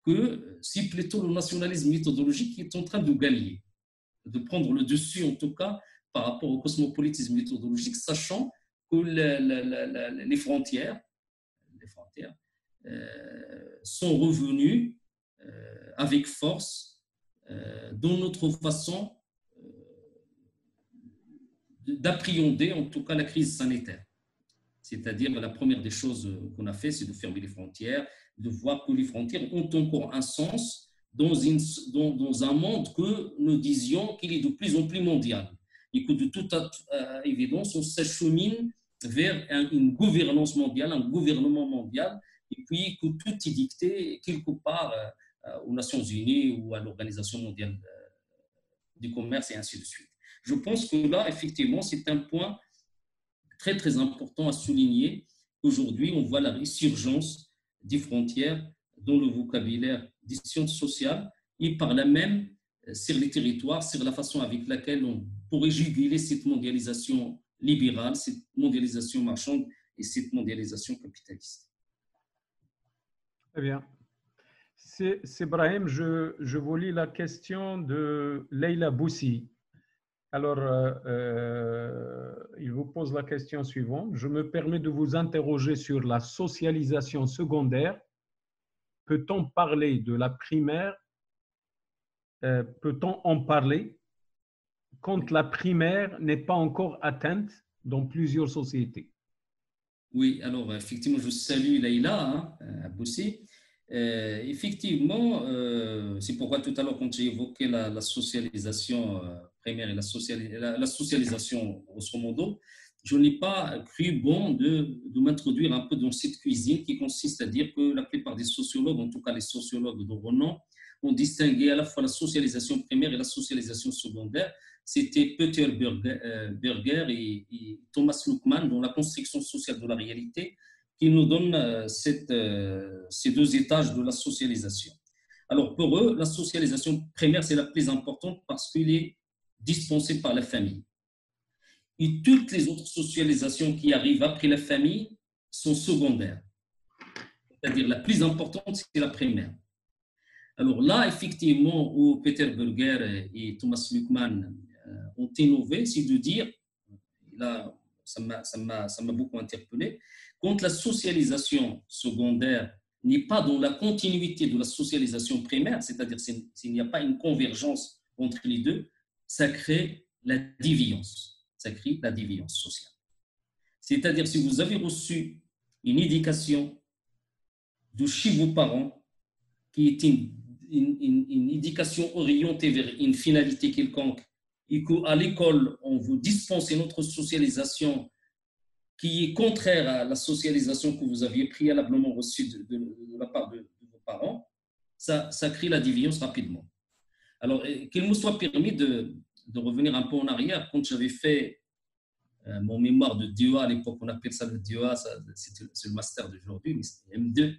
que c'est plutôt le nationalisme méthodologique qui est en train de gagner, de prendre le dessus en tout cas par rapport au cosmopolitisme méthodologique, sachant que les frontières sont revenues avec force dans notre façon d'appréhender en tout cas la crise sanitaire. C'est-à-dire, la première des choses qu'on a fait, c'est de fermer les frontières, de voir que les frontières ont encore un sens dans un monde que nous disions qu'il est de plus en plus mondial et que de toute évidence, on s'achemine vers une gouvernance mondiale, un gouvernement mondial, et puis que tout est dicté quelque part aux Nations Unies ou à l'Organisation mondiale du commerce et ainsi de suite. Je pense que là, effectivement, c'est un point très, très important à souligner. Aujourd'hui, on voit la résurgence des frontières dans le vocabulaire des sciences sociales et par là même sur les territoires, sur la façon avec laquelle on pourrait juguler cette mondialisation libérale, cette mondialisation marchande et cette mondialisation capitaliste. Très bien. C'est Brahim, je vous lis la question de Leila Boussi. Alors, il vous pose la question suivante. Je me permets de vous interroger sur la socialisation secondaire. Peut-on parler de la primaire? Peut-on en parler quand la primaire n'est pas encore atteinte dans plusieurs sociétés? Oui, alors effectivement, je salue Leila Boussi. Effectivement, c'est pourquoi tout à l'heure, quand j'ai évoqué la socialisation primaire et la socialisation grosso modo, je n'ai pas cru bon de m'introduire un peu dans cette cuisine qui consiste à dire que la plupart des sociologues, en tout cas les sociologues de renom, ont distingué à la fois la socialisation primaire et la socialisation secondaire. C'était Peter Berger et Thomas Luckmann dans La construction sociale de la réalité qui nous donnent ces deux étages de la socialisation. Alors pour eux, la socialisation primaire, c'est la plus importante parce qu'elle est dispensée par la famille. Et toutes les autres socialisations qui arrivent après la famille sont secondaires. C'est-à-dire la plus importante, c'est la primaire. Alors là, effectivement, où Peter Berger et Thomas Luckmann ont innové, c'est de dire, là, ça m'a beaucoup interpellé, quand la socialisation secondaire n'est pas dans la continuité de la socialisation primaire, c'est-à-dire s'il n'y a pas une convergence entre les deux, ça crée la déviance. Ça crée la déviance sociale. C'est-à-dire si vous avez reçu une éducation de chez vos parents qui est une éducation orientée vers une finalité quelconque et qu'à l'école, on vous dispense une autre socialisation qui est contraire à la socialisation que vous aviez préalablement reçue de la part de vos parents, ça crée la déviance rapidement. Alors, qu'il me soit permis de revenir un peu en arrière, quand j'avais fait mon mémoire de DEA, à l'époque on appelle ça le DEA, c'est le master d'aujourd'hui, mais c'est M2.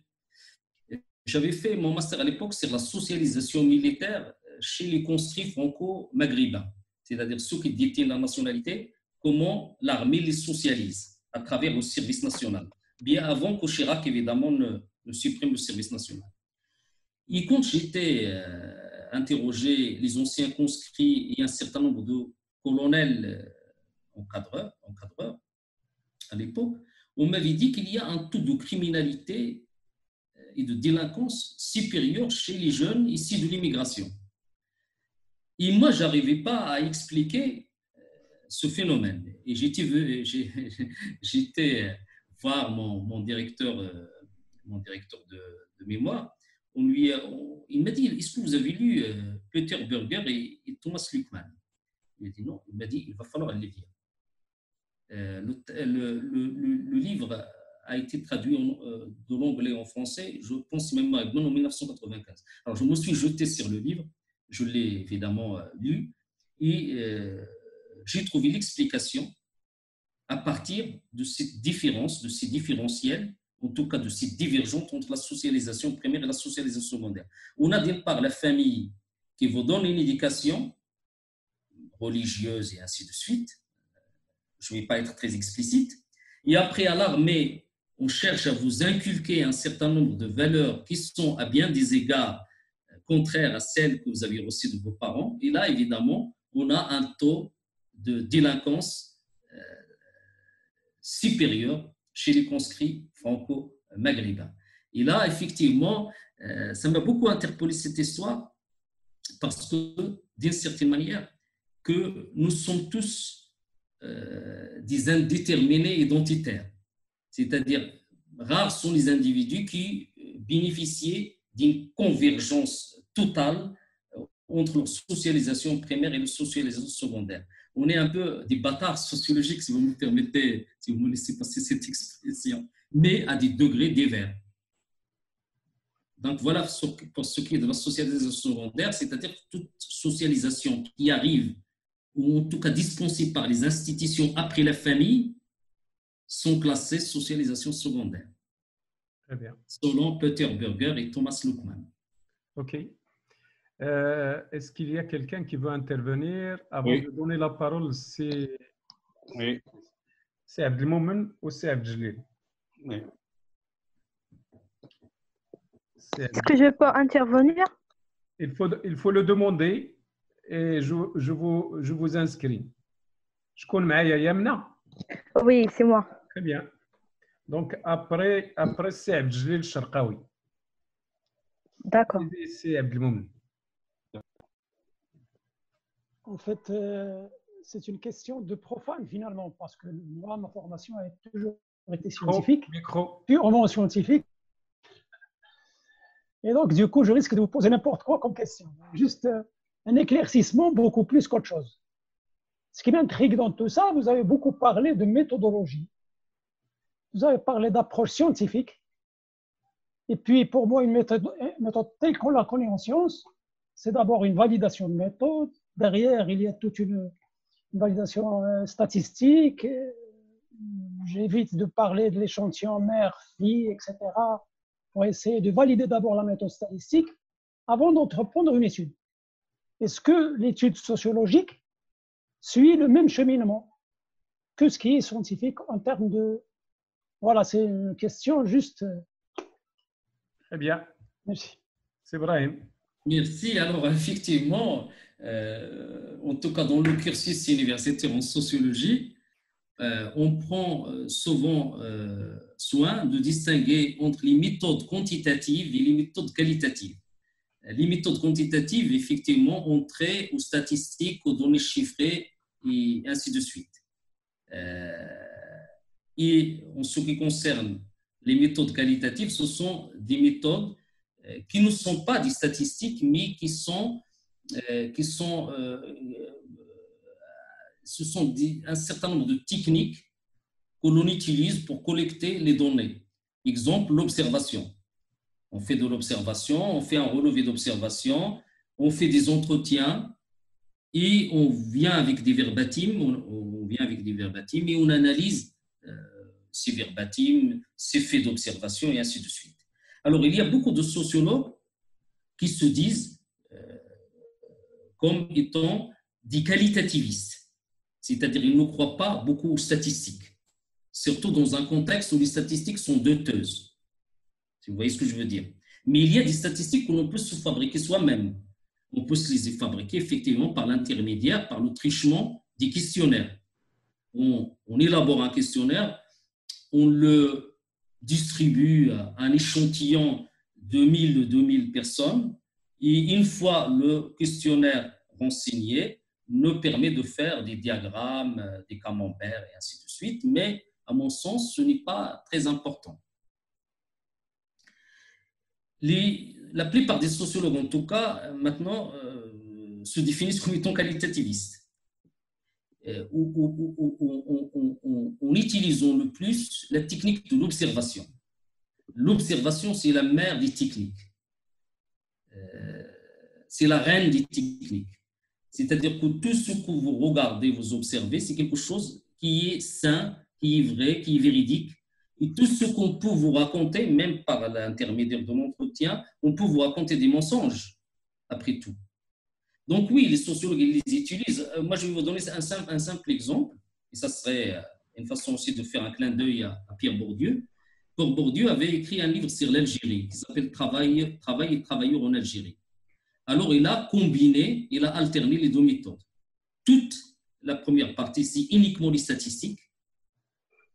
J'avais fait mon master à l'époque sur la socialisation militaire chez les conscrits franco-maghrébins, c'est-à-dire ceux qui détiennent la nationalité, comment l'armée les socialise à travers le service national, bien avant que Chirac, évidemment, ne supprime le service national. Et quand j'étais interrogé les anciens conscrits et un certain nombre de colonels encadreurs à l'époque, on m'avait dit qu'il y a un taux de criminalité et de délinquance supérieur chez les jeunes issus de l'immigration. Et moi, je n'arrivais pas à expliquer ce phénomène. Et j'étais voir mon directeur de mémoire. Il m'a dit, est-ce que vous avez lu Peter Berger et Thomas Luckmann? Il m'a dit non. Il m'a dit, il va falloir les lire. Le livre a été traduit de l'anglais en français, je pense même en 1995. Alors, je me suis jeté sur le livre, je l'ai évidemment lu, et j'ai trouvé l'explication à partir de cette différence, de ces différentiels, en tout cas de ces divergences entre la socialisation primaire et la socialisation secondaire. On a d'une part la famille qui vous donne une éducation religieuse et ainsi de suite, je ne vais pas être très explicite, et après à l'armée, on cherche à vous inculquer un certain nombre de valeurs qui sont à bien des égards contraires à celles que vous avez reçues de vos parents. Et là, évidemment, on a un taux de délinquance supérieur chez les conscrits franco-maghrébins. Et là, effectivement, ça m'a beaucoup interpellé cette histoire parce que, d'une certaine manière, que nous sommes tous des indéterminés identitaires. C'est-à-dire, rares sont les individus qui bénéficiaient d'une convergence totale entre leur socialisation primaire et leur socialisation secondaire. On est un peu des bâtards sociologiques, si vous me permettez, si vous me laissez passer cette expression, mais à des degrés divers. Donc voilà pour ce qui est de la socialisation secondaire, c'est-à-dire toute socialisation qui arrive, ou en tout cas dispensée par les institutions après la famille, sont classées socialisation secondaire. Très bien. Selon Peter Berger et Thomas Luckmann. OK. Est-ce qu'il y a quelqu'un qui veut intervenir? Avant de donner la parole, c'est Abdelmoumen ou c'est Abdeljalil? Oui. Est-ce que je peux intervenir? Il faut le demander et je vous inscris. Je connais Maïa Yamna. Oui, c'est moi. Très bien. Donc, après c'est Abdeljalil Sharqawi. D'accord. C'est Abdelmoumen. En fait, c'est une question de profane finalement, parce que moi, ma formation a toujours été scientifique, purement scientifique. Et donc, du coup, je risque de vous poser n'importe quoi comme question. Juste un éclaircissement beaucoup plus qu'autre chose. Ce qui m'intrigue dans tout ça, vous avez beaucoup parlé de méthodologie. Vous avez parlé d'approche scientifique. Et puis, pour moi, une méthode telle qu'on la connaît en science, c'est d'abord une validation de méthode. Derrière, il y a toute une validation statistique. J'évite de parler de l'échantillon mère, fille, etc. pour essayer de valider d'abord la méthode statistique avant d'entreprendre une étude. Est-ce que l'étude sociologique suit le même cheminement que ce qui est scientifique en termes de... Voilà, c'est une question juste... Très bien. Merci. C'est Brahim. Merci. Alors, effectivement, en tout cas dans le cursus universitaire en sociologie, on prend souvent soin de distinguer entre les méthodes quantitatives et les méthodes qualitatives. Les méthodes quantitatives, effectivement, ont trait aux statistiques, aux données chiffrées et ainsi de suite. Et en ce qui concerne les méthodes qualitatives, ce sont des méthodes qui ne sont pas des statistiques, mais ce sont un certain nombre de techniques que l'on utilise pour collecter les données. Exemple, l'observation. On fait de l'observation, on fait un relevé d'observation, on fait des entretiens et on vient avec des verbatims, et on analyse ces verbatims, ces faits d'observation et ainsi de suite. Alors, il y a beaucoup de sociologues qui se disent comme étant des qualitativistes, c'est-à-dire ils ne croient pas beaucoup aux statistiques, surtout dans un contexte où les statistiques sont douteuses. Si vous voyez ce que je veux dire. Mais il y a des statistiques que l'on peut se fabriquer soi-même. On peut se les fabriquer effectivement par l'intermédiaire, par le trichement des questionnaires. On élabore un questionnaire, on le distribue à un échantillon de 1000, 2000 personnes, et une fois le questionnaire renseigné, nous permet de faire des diagrammes, des camemberts et ainsi de suite, mais à mon sens, ce n'est pas très important. La plupart des sociologues, en tout cas, maintenant, se définissent comme étant qualitativistes. En utilisant le plus la technique de l'observation. L'observation, c'est la mère des techniques. C'est la reine des techniques. C'est-à-dire que tout ce que vous regardez, vous observez, c'est quelque chose qui est sain, qui est vrai, qui est véridique. Et tout ce qu'on peut vous raconter, même par l'intermédiaire de l'entretien, on peut vous raconter des mensonges, après tout. Donc oui, les sociologues, ils les utilisent. Moi, je vais vous donner un simple exemple, et ça serait une façon aussi de faire un clin d'œil à Pierre Bourdieu. Pierre Bourdieu avait écrit un livre sur l'Algérie qui s'appelle « Travail et travailleurs en Algérie ». Alors, il a combiné, il a alterné les deux méthodes. Toute la première partie, c'est uniquement les statistiques,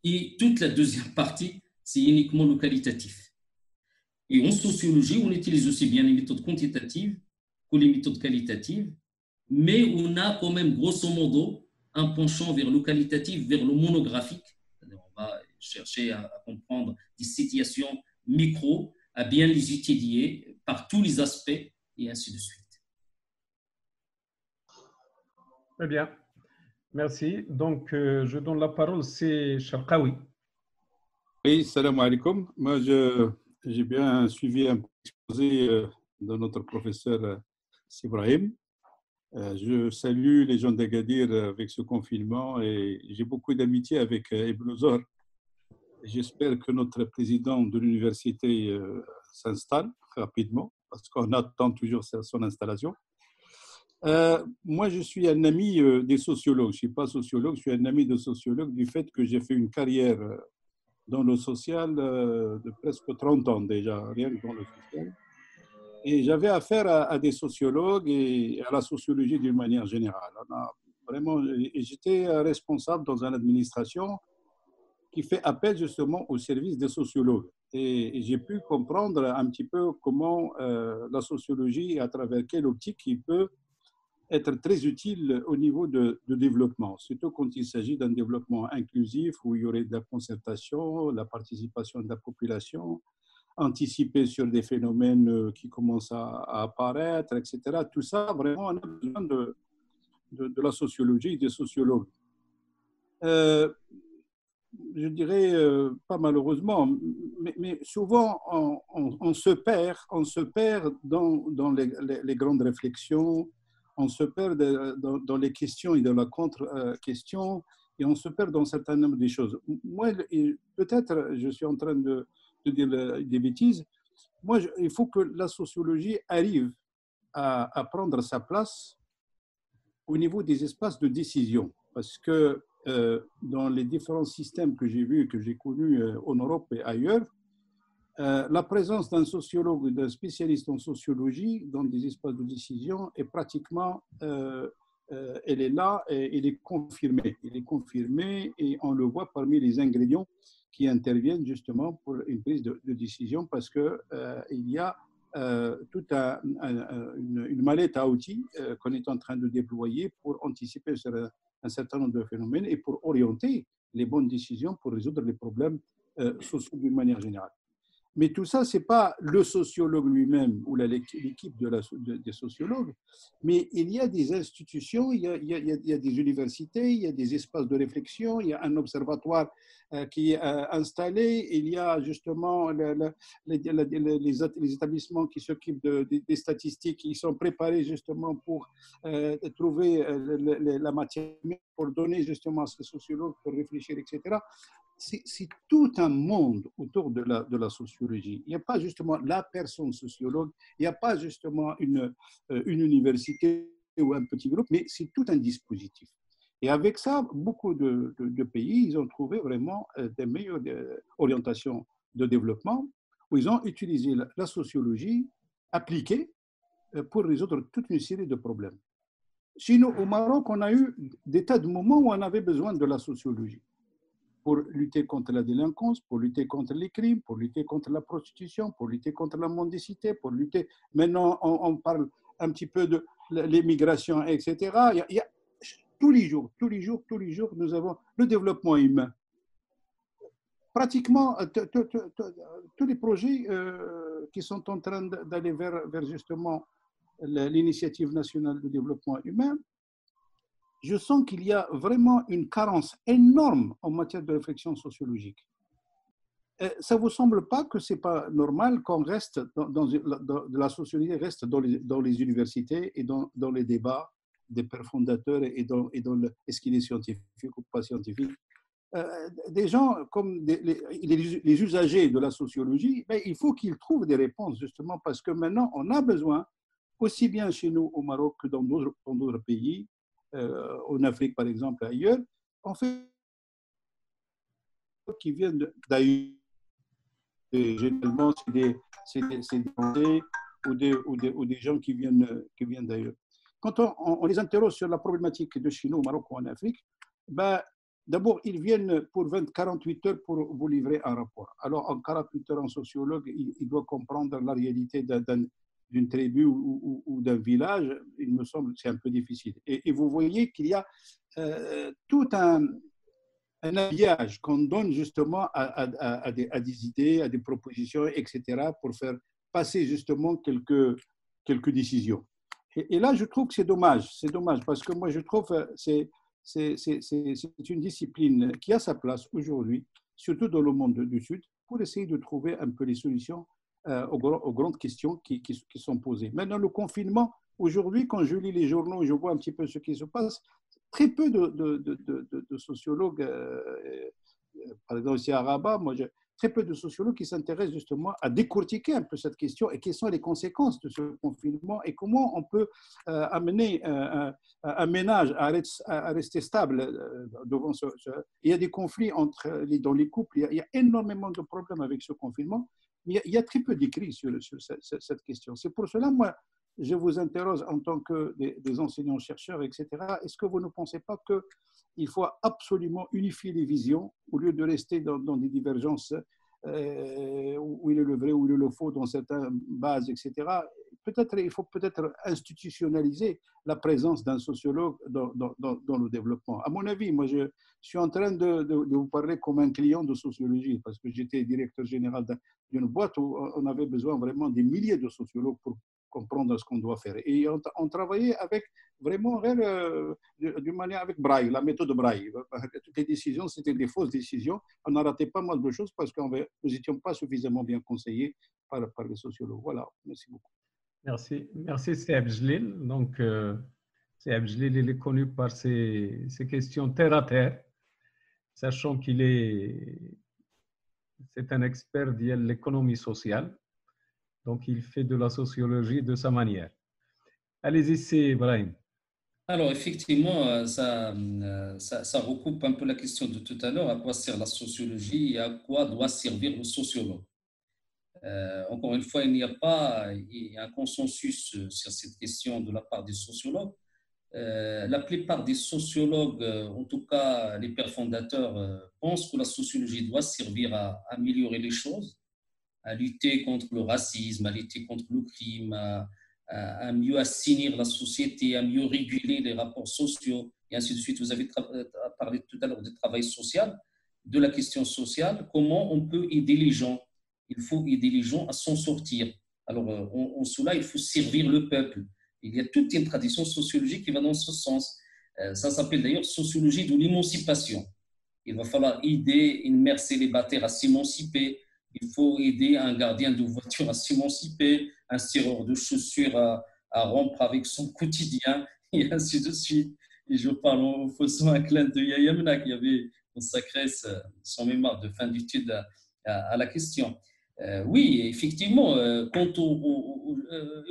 et toute la deuxième partie, c'est uniquement le qualitatif. Et en sociologie, on utilise aussi bien les méthodes quantitatives que les méthodes qualitatives, mais on a quand même, grosso modo, un penchant vers le qualitatif, vers le monographique. On va chercher à comprendre des situations micro, à bien les étudier par tous les aspects, et ainsi de suite. Très bien. Merci. Donc, je donne la parole, c'est Sharqawi. Oui, salam alaikum. Moi, j'ai bien suivi un exposé de notre professeur Ibrahim. Je salue les gens d'Agadir avec ce confinement et j'ai beaucoup d'amitié avec Ibn Zohr. J'espère que notre président de l'université s'installe rapidement parce qu'on attend toujours son installation. Moi, je suis un ami des sociologues. Je ne suis pas sociologue, je suis un ami de sociologues du fait que j'ai fait une carrière dans le social de presque 30 ans déjà, rien que dans le social. Et j'avais affaire à des sociologues et à la sociologie d'une manière générale. J'étais responsable dans une administration qui fait appel justement au service des sociologues. Et j'ai pu comprendre un petit peu comment la sociologie, à travers quelle optique il peut être très utile au niveau de développement, surtout quand il s'agit d'un développement inclusif où il y aurait de la concertation, la participation de la population, anticiper sur des phénomènes qui commencent à apparaître, etc. Tout ça, vraiment, on a besoin de la sociologie et des sociologues. Je dirais, pas malheureusement, mais souvent on se perd dans les grandes réflexions, on se perd dans les questions et dans la contre-question, et on se perd dans un certain nombre de choses. Moi, peut-être, je suis en train de dire des bêtises, moi, il faut que la sociologie arrive à prendre sa place au niveau des espaces de décision, parce que dans les différents systèmes que j'ai vus, que j'ai connus en Europe et ailleurs, la présence d'un sociologue ou d'un spécialiste en sociologie dans des espaces de décision est pratiquement, elle est là et elle est confirmée. Elle est confirmée et on le voit parmi les ingrédients qui interviennent justement pour une prise de décision, parce qu'il y a toute une mallette à outils qu'on est en train de déployer pour anticiper sur un certain nombre de phénomènes et pour orienter les bonnes décisions pour résoudre les problèmes sociaux d'une manière générale. Mais tout ça, ce n'est pas le sociologue lui-même ou l'équipe des sociologues, mais il y a des institutions, il y a des universités, il y a des espaces de réflexion, il y a un observatoire qui est installé, il y a justement les établissements qui s'occupent des statistiques, qui sont préparés justement pour trouver la matière, pour donner justement à ces sociologues pour réfléchir, etc. C'est tout un monde autour de la sociologie. Il n'y a pas justement la personne sociologue, il n'y a pas justement une université ou un petit groupe, mais c'est tout un dispositif. Et avec ça, beaucoup de pays, ils ont trouvé vraiment des meilleures orientations de développement où ils ont utilisé la sociologie appliquée pour résoudre toute une série de problèmes. Chez nous, au Maroc, on a eu des tas de moments où on avait besoin de la sociologie pour lutter contre la délinquance, pour lutter contre les crimes, pour lutter contre la prostitution, pour lutter contre la mendicité, pour lutter… Maintenant, on parle un petit peu de l'immigration, etc. Il y a tous les jours, nous avons le développement humain. Pratiquement, tous les projets qui sont en train d'aller vers justement l'initiative nationale de développement humain, je sens qu'il y a vraiment une carence énorme en matière de réflexion sociologique. Ça ne vous semble pas que ce n'est pas normal qu'on reste la sociologie reste dans les universités et dans les débats des pères fondateurs et dans est-ce qu'il est scientifique ou pas scientifique? Des gens comme les usagers de la sociologie, ben, il faut qu'ils trouvent des réponses justement parce que maintenant on a besoin, aussi bien chez nous au Maroc que dans d'autres pays, en Afrique par exemple, ailleurs, en fait, qui viennent d'ailleurs. Généralement, c'est des Français ou des gens qui viennent d'ailleurs. Quand on les interroge sur la problématique de chez nous au Maroc ou en Afrique, ben, d'abord, ils viennent pour 48 heures pour vous livrer un rapport. Alors, en 48 heures, un sociologue, il doit comprendre la réalité d'une tribu ou d'un village. Il me semble que c'est un peu difficile. Et vous voyez qu'il y a tout un habillage qu'on donne justement à des idées, à des propositions, etc., pour faire passer justement quelques décisions. Et là, je trouve que c'est dommage. C'est dommage parce que moi, je trouve que c'est une discipline qui a sa place aujourd'hui, surtout dans le monde du Sud, pour essayer de trouver un peu les solutions aux grandes questions qui sont posées. Maintenant, le confinement, aujourd'hui, quand je lis les journaux et je vois un petit peu ce qui se passe, très peu de sociologues, par exemple ici à Rabat, très peu de sociologues qui s'intéressent justement à décortiquer un peu cette question et quelles sont les conséquences de ce confinement et comment on peut amener un ménage à rester stable devant ce… Il y a des conflits dans les couples, il y a énormément de problèmes avec ce confinement, mais il y a très peu d'écrits sur cette question. C'est pour cela, moi, je vous interroge en tant que des enseignants-chercheurs, etc. Est-ce que vous ne pensez pas qu'il faut absolument unifier les visions au lieu de rester dans des divergences où il est le vrai, où il est le faux dans certaines bases, etc. Il faut peut-être institutionnaliser la présence d'un sociologue dans le développement. À mon avis, moi, je suis en train de vous parler comme un client de sociologie parce que j'étais directeur général d'une boîte où on avait besoin vraiment des milliers de sociologues pour comprendre ce qu'on doit faire. Et on travaillait avec vraiment d'une manière avec Braille, la méthode Braille. Toutes les décisions, c'était des fausses décisions. On a raté pas mal de choses parce que nous n'étions pas suffisamment bien conseillés par les sociologues. Voilà, merci beaucoup. Merci Seb Jdlil. Donc, Seb Jdlil, il est connu par ses questions terre à terre, sachant c'est un expert de l'économie sociale. Donc, il fait de la sociologie de sa manière. Allez-y, c'est Ibrahim. Alors, effectivement, ça recoupe un peu la question de tout à l'heure, à quoi sert la sociologie et à quoi doit servir le sociologue. Encore une fois, il y a un consensus sur cette question de la part des sociologues. La plupart des sociologues, en tout cas les pères fondateurs, pensent que la sociologie doit servir à améliorer les choses, à lutter contre le racisme, à lutter contre le crime, à mieux assainir la société, à mieux réguler les rapports sociaux, et ainsi de suite. Vous avez parlé tout à l'heure du travail social, de la question sociale, comment on peut aider les gens. Il faut aider les gens à s'en sortir. Alors, en cela, il faut servir le peuple. Il y a toute une tradition sociologique qui va dans ce sens. Ça s'appelle d'ailleurs sociologie de l'émancipation. Il va falloir aider une mère célibataire à s'émanciper. Il faut aider un gardien de voiture à s'émanciper, un serreur de chaussures à rompre avec son quotidien, et ainsi de suite. Et je parle en faisant un clin d'œil à Yamna qui avait consacré son mémoire de fin d'études à la question. Oui, effectivement, quant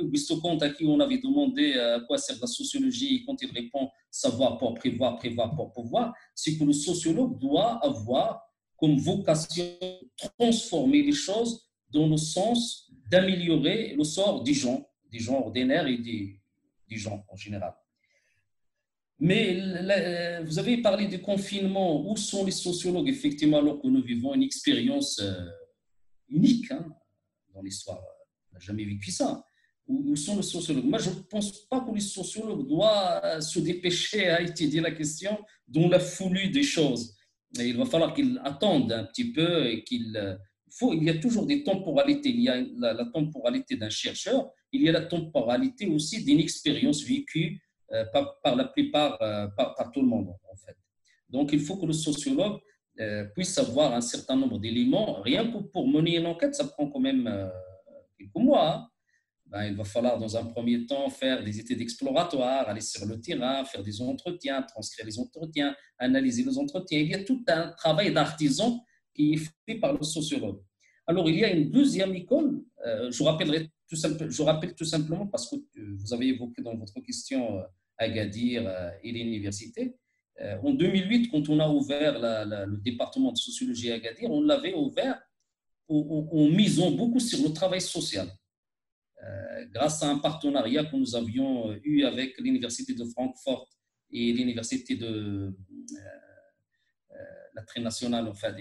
Augusto Comte à qui on avait demandé à quoi sert la sociologie, et quand il répond savoir pour prévoir, prévoir pour pouvoir, c'est que le sociologue doit avoir comme vocation de transformer les choses dans le sens d'améliorer le sort des gens ordinaires et des gens en général. Mais vous avez parlé du confinement. Où sont les sociologues, effectivement, alors que nous vivons une expérience unique dans l'histoire? On n'a jamais vécu ça. Où sont les sociologues? Moi, je ne pense pas que les sociologues doivent se dépêcher à étudier la question dans la foulée des choses. Et il va falloir qu'ils attendent un petit peu et il y a toujours des temporalités. Il y a la temporalité d'un chercheur, il y a la temporalité aussi d'une expérience vécue par la plupart, par tout le monde, en fait. Donc, il faut que le sociologue puisse avoir un certain nombre d'éléments. Rien que pour mener une enquête, ça prend quand même quelques mois. Il va falloir, dans un premier temps, faire des études exploratoires, aller sur le terrain, faire des entretiens, transcrire les entretiens, analyser les entretiens. Il y a tout un travail d'artisan qui est fait par le sociologue. Alors, il y a une deuxième école. Je rappelle tout simplement, parce que vous avez évoqué dans votre question Agadir et l'université. En 2008, quand on a ouvert le département de sociologie à Agadir, on l'avait ouvert en misant beaucoup sur le travail social. Grâce à un partenariat que nous avions eu avec l'université de Francfort et l'université de la très nationale, enfin,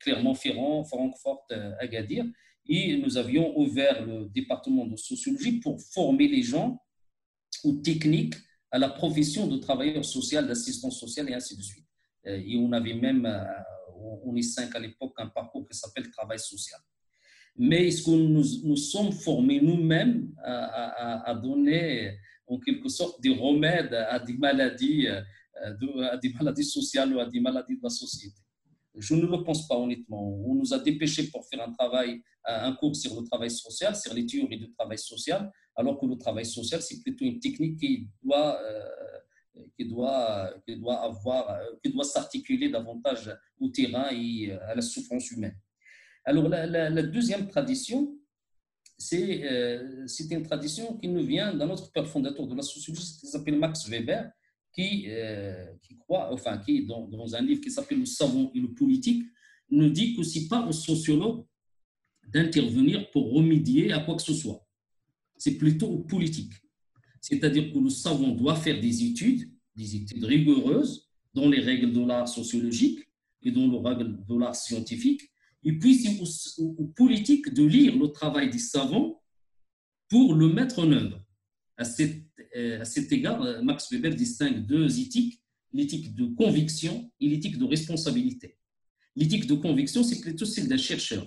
Clermont-Ferrand, Francfort, Agadir, et nous avions ouvert le département de sociologie pour former les gens aux techniques à la profession de travailleur social, d'assistant social et ainsi de suite. Et on avait même, on est 5 à l'époque, un parcours qui s'appelle travail social. Mais est-ce que nous sommes formés nous-mêmes à donner en quelque sorte des remèdes à des maladies sociales ou à des maladies de la société? Je ne le pense pas honnêtement. On nous a dépêchés pour faire un cours sur le travail social, sur les théories du travail social, alors que le travail social, c'est plutôt une technique qui doit s'articuler davantage au terrain et à la souffrance humaine. Alors, la deuxième tradition, c'est une tradition qui nous vient d'un autre père fondateur de la sociologie, qui s'appelle Max Weber, qui dans un livre qui s'appelle Le savant et le politique, nous dit que ce n'est pas aux sociologues d'intervenir pour remédier à quoi que ce soit. C'est plutôt aux politiques. C'est-à-dire que le savant doit faire des études rigoureuses dans les règles de l'art sociologique et dans les règles de l'art scientifique. Et puis, c'est aux politiques de lire le travail des savants pour le mettre en œuvre. À cet égard, Max Weber distingue deux éthiques, l'éthique de conviction et l'éthique de responsabilité. L'éthique de conviction, c'est plutôt celle d'un chercheur.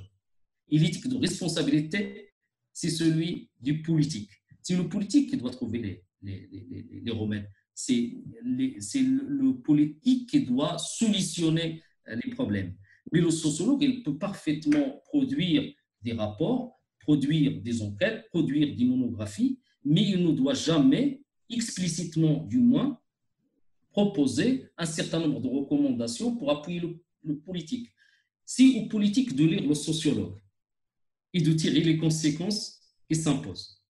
Et l'éthique de responsabilité, c'est celui du politique. C'est le politique qui doit trouver les remèdes. C'est le politique qui doit solutionner les problèmes. Mais le sociologue, il peut parfaitement produire des rapports, produire des enquêtes, produire des monographies, mais il ne doit jamais, explicitement du moins, proposer un certain nombre de recommandations pour appuyer le politique. C'est au politique de lire le sociologue et de tirer les conséquences qui s'imposent.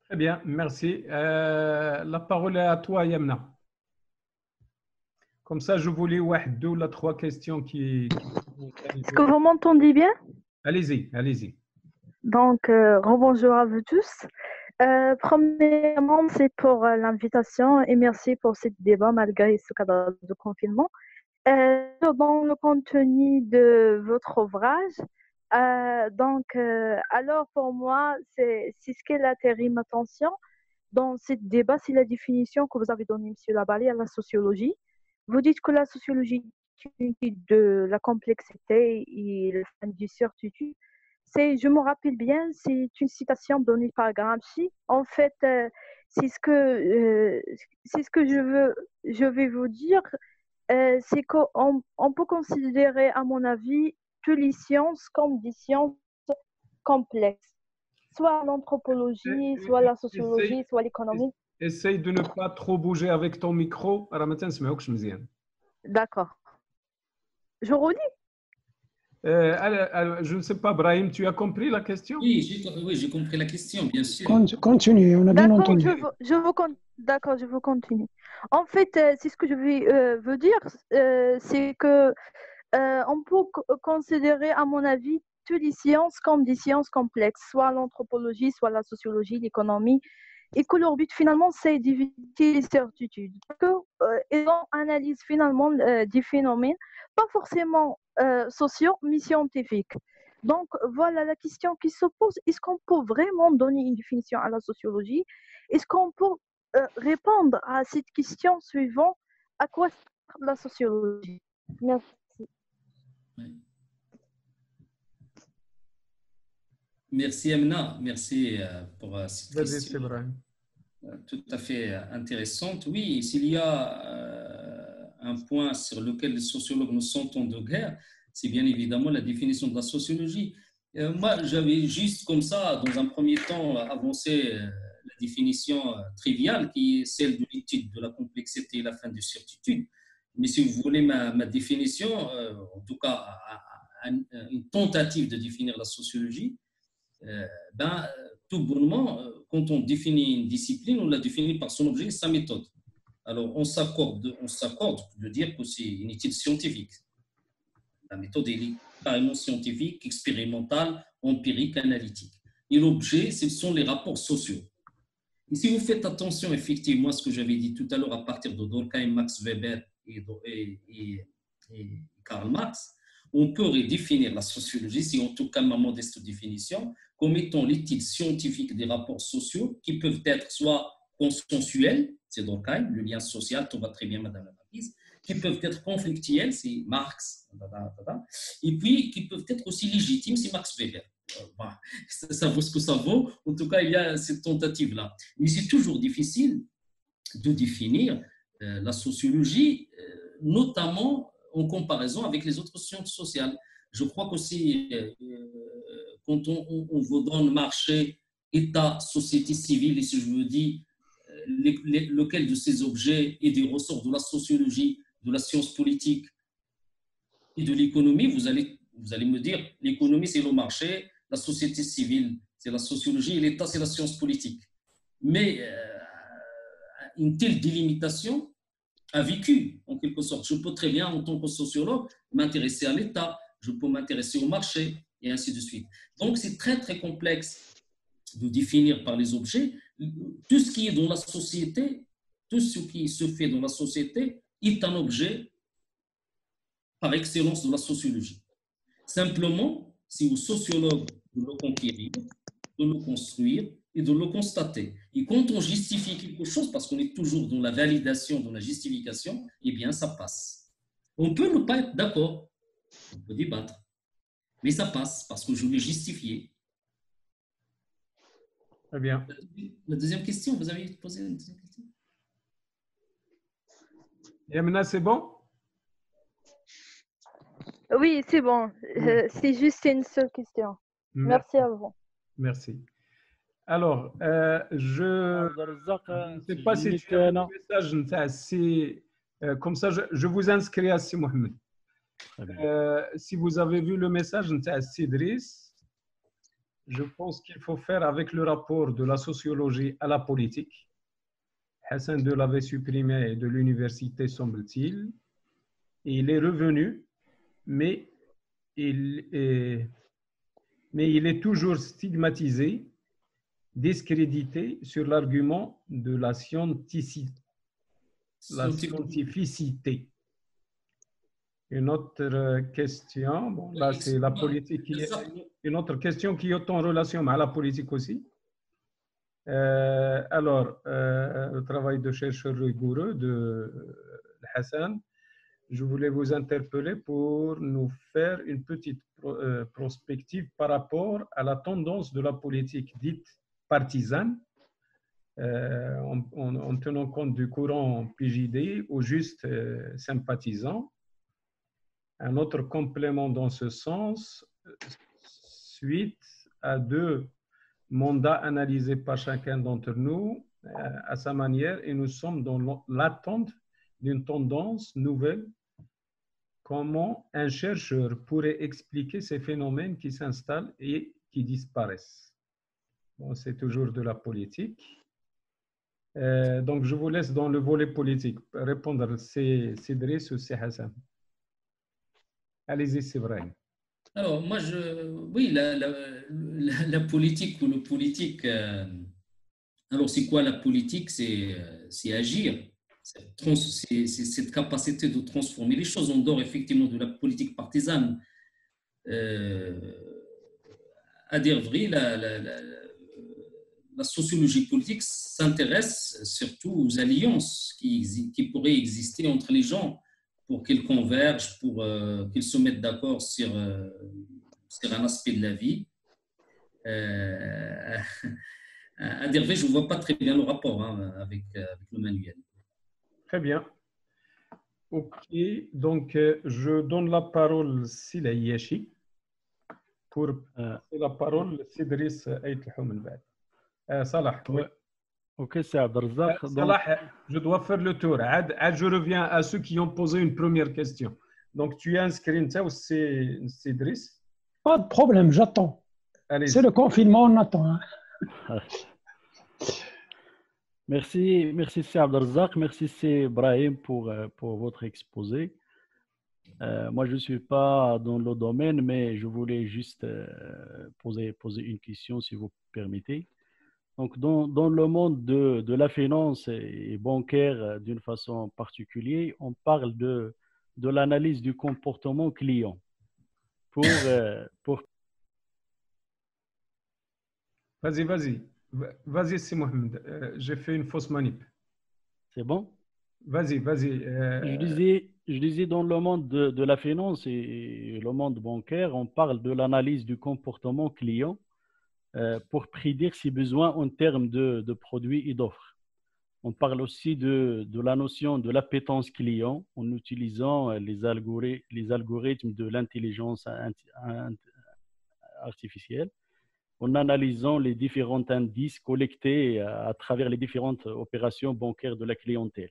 Très bien, merci. La parole est à toi, Yamna. Comme ça, je voulais deux ou trois questions qui... Est-ce que vous m'entendez bien? Allez-y, allez-y. Donc, rebonjour à vous tous. Premièrement, c'est pour l'invitation et merci pour ce débat malgré ce cadre de confinement. Dans le contenu de votre ouvrage, alors pour moi, c'est ce qui a attiré ma attention dans ce débat, c'est la définition que vous avez donnée, M. Labali, à la sociologie. Vous dites que la sociologie est une étude de la complexité et du certitude. Je me rappelle bien, c'est une citation donnée par Gramsci. En fait, c'est ce que je vais vous dire. C'est qu'on peut considérer, à mon avis, toutes les sciences comme des sciences complexes. Soit l'anthropologie, soit la sociologie, soit l'économie. Essaye de ne pas trop bouger avec ton micro. D'accord. Je relis. Je ne sais pas, Brahim, tu as compris la question? Oui, j'ai compris la question, bien sûr. Continue, on a bien entendu. D'accord, je veux continuer. En fait, c'est ce que je veux dire, c'est que on peut considérer, à mon avis, toutes les sciences comme des sciences complexes, soit l'anthropologie, soit la sociologie, l'économie, et que leur but finalement, c'est d'éviter les certitudes. Ils analysent finalement des phénomènes, pas forcément sociaux, mais scientifiques. Donc, voilà la question qui se pose. Est-ce qu'on peut vraiment donner une définition à la sociologie? Est-ce qu'on peut répondre à cette question suivante? À quoi sert la sociologie? Merci. Merci, Amna. Merci pour cette question. Brahim. Tout à fait intéressante. Oui, s'il y a un point sur lequel les sociologues nous s'entendent de guerre, c'est bien évidemment la définition de la sociologie. Moi, j'avais juste comme ça, dans un premier temps, avancé la définition triviale qui est celle de l'étude de la complexité et la fin de certitude. Mais si vous voulez ma définition, en tout cas une tentative de définir la sociologie, tout bonnement, quand on définit une discipline, on la définit par son objet et sa méthode. Alors, on s'accorde de dire que c'est une étude scientifique. La méthode est carrément scientifique, expérimentale, empirique, analytique. Et l'objet, ce sont les rapports sociaux. Et si vous faites attention, effectivement, à ce que j'avais dit tout à l'heure à partir de Durkheim, Max Weber et Karl Marx, on peut redéfinir la sociologie, c'est en tout cas ma modeste définition, comme étant l'étude scientifique des rapports sociaux qui peuvent être soit consensuels, c'est Durkheim, le lien social, tout va très bien, Madame la Marquise, qui peuvent être conflictuels, c'est Marx, et puis qui peuvent être aussi légitimes, c'est Max Weber. Ça vaut ce que ça vaut. En tout cas, il y a cette tentative-là. Mais c'est toujours difficile de définir la sociologie, notamment en comparaison avec les autres sciences sociales. Je crois qu'aussi, quand on vous donne marché, État, société civile, et si je me dis lequel de ces objets est des ressorts de la sociologie, de la science politique et de l'économie, vous allez me dire l'économie, c'est le marché, la société civile, c'est la sociologie, et l'État, c'est la science politique. Mais une telle délimitation a vécu, en quelque sorte. Je peux très bien, en tant que sociologue, m'intéresser à l'État, je peux m'intéresser au marché, et ainsi de suite. Donc, c'est très, très complexe de définir par les objets. Tout ce qui est dans la société, tout ce qui se fait dans la société est un objet par excellence de la sociologie. Simplement, c'est aux sociologues de le conquérir, de le construire et de le constater. Et quand on justifie quelque chose, parce qu'on est toujours dans la validation, dans la justification, eh bien, ça passe. On peut ne pas être d'accord, on peut débattre, mais ça passe parce que je l'ai justifié. Très bien. La deuxième question, vous avez posé une deuxième question? Yamina, c'est bon? Oui, c'est bon. C'est juste une seule question. Merci à vous. Merci. Alors, je ne sais pas si tu as un message, comme ça, je vous inscris à Si Mohamed. Si vous avez vu le message de Sidris, je pense qu'il faut faire avec le rapport de la sociologie à la politique. Hassan II l'avait supprimé de l'université, semble-t-il. Il est revenu, mais il est toujours stigmatisé, discrédité sur l'argument de la scientificité. Une autre question, bon, là c'est la politique, une autre question qui est en relation avec la politique aussi. Alors, le travail de chercheur rigoureux de Hassan, je voulais vous interpeller pour nous faire une petite prospective par rapport à la tendance de la politique dite partisane, en tenant compte du courant PJD ou juste sympathisant. Un autre complément dans ce sens, suite à 2 mandats analysés par chacun d'entre nous à sa manière, et nous sommes dans l'attente d'une tendance nouvelle. Comment un chercheur pourrait expliquer ces phénomènes qui s'installent et qui disparaissent? Bon, c'est toujours de la politique. Donc, je vous laisse dans le volet politique répondre. C'est Sidris ou c'est Hassan? Allez-y, c'est vrai. Alors, moi, oui, la politique ou le politique. Alors, c'est quoi la politique? C'est agir. C'est cette capacité de transformer les choses en dehors, effectivement, de la politique partisane. À dire vrai, la sociologie politique s'intéresse surtout aux alliances qui pourraient exister entre les gens pour qu'ils convergent, pour qu'ils se mettent d'accord sur un aspect de la vie. À dire vrai, je ne vois pas très bien le rapport avec le manuel. Très bien. Ok, donc je donne la parole à Sila Yashi pour passer la parole à Sidris Ait Al-Houmel. Salah. Oui. Ok, c'est Abdelrazak. Salah, je dois faire le tour. Je reviens à ceux qui ont posé une première question. Donc, tu es inscrit, ou c'est Sidris? Pas de problème, j'attends. C'est le confinement, on attend. Hein. Merci, c'est Abdelrazak. Merci, c'est Brahim pour votre exposé. Moi, je ne suis pas dans le domaine, mais je voulais juste poser une question, si vous permettez. Donc, dans le monde de la finance et bancaire d'une façon particulière, on parle de l'analyse du comportement client. Vas-y, c'est Mohamed. J'ai fait une fausse manip. C'est bon? Vas-y. Je disais, dans le monde de la finance et le monde bancaire, on parle de l'analyse du comportement client pour prédire ses besoins en termes de produits et d'offres. On parle aussi de la notion de l'appétence client en utilisant les algorithmes de l'intelligence artificielle, en analysant les différents indices collectés à travers les différentes opérations bancaires de la clientèle.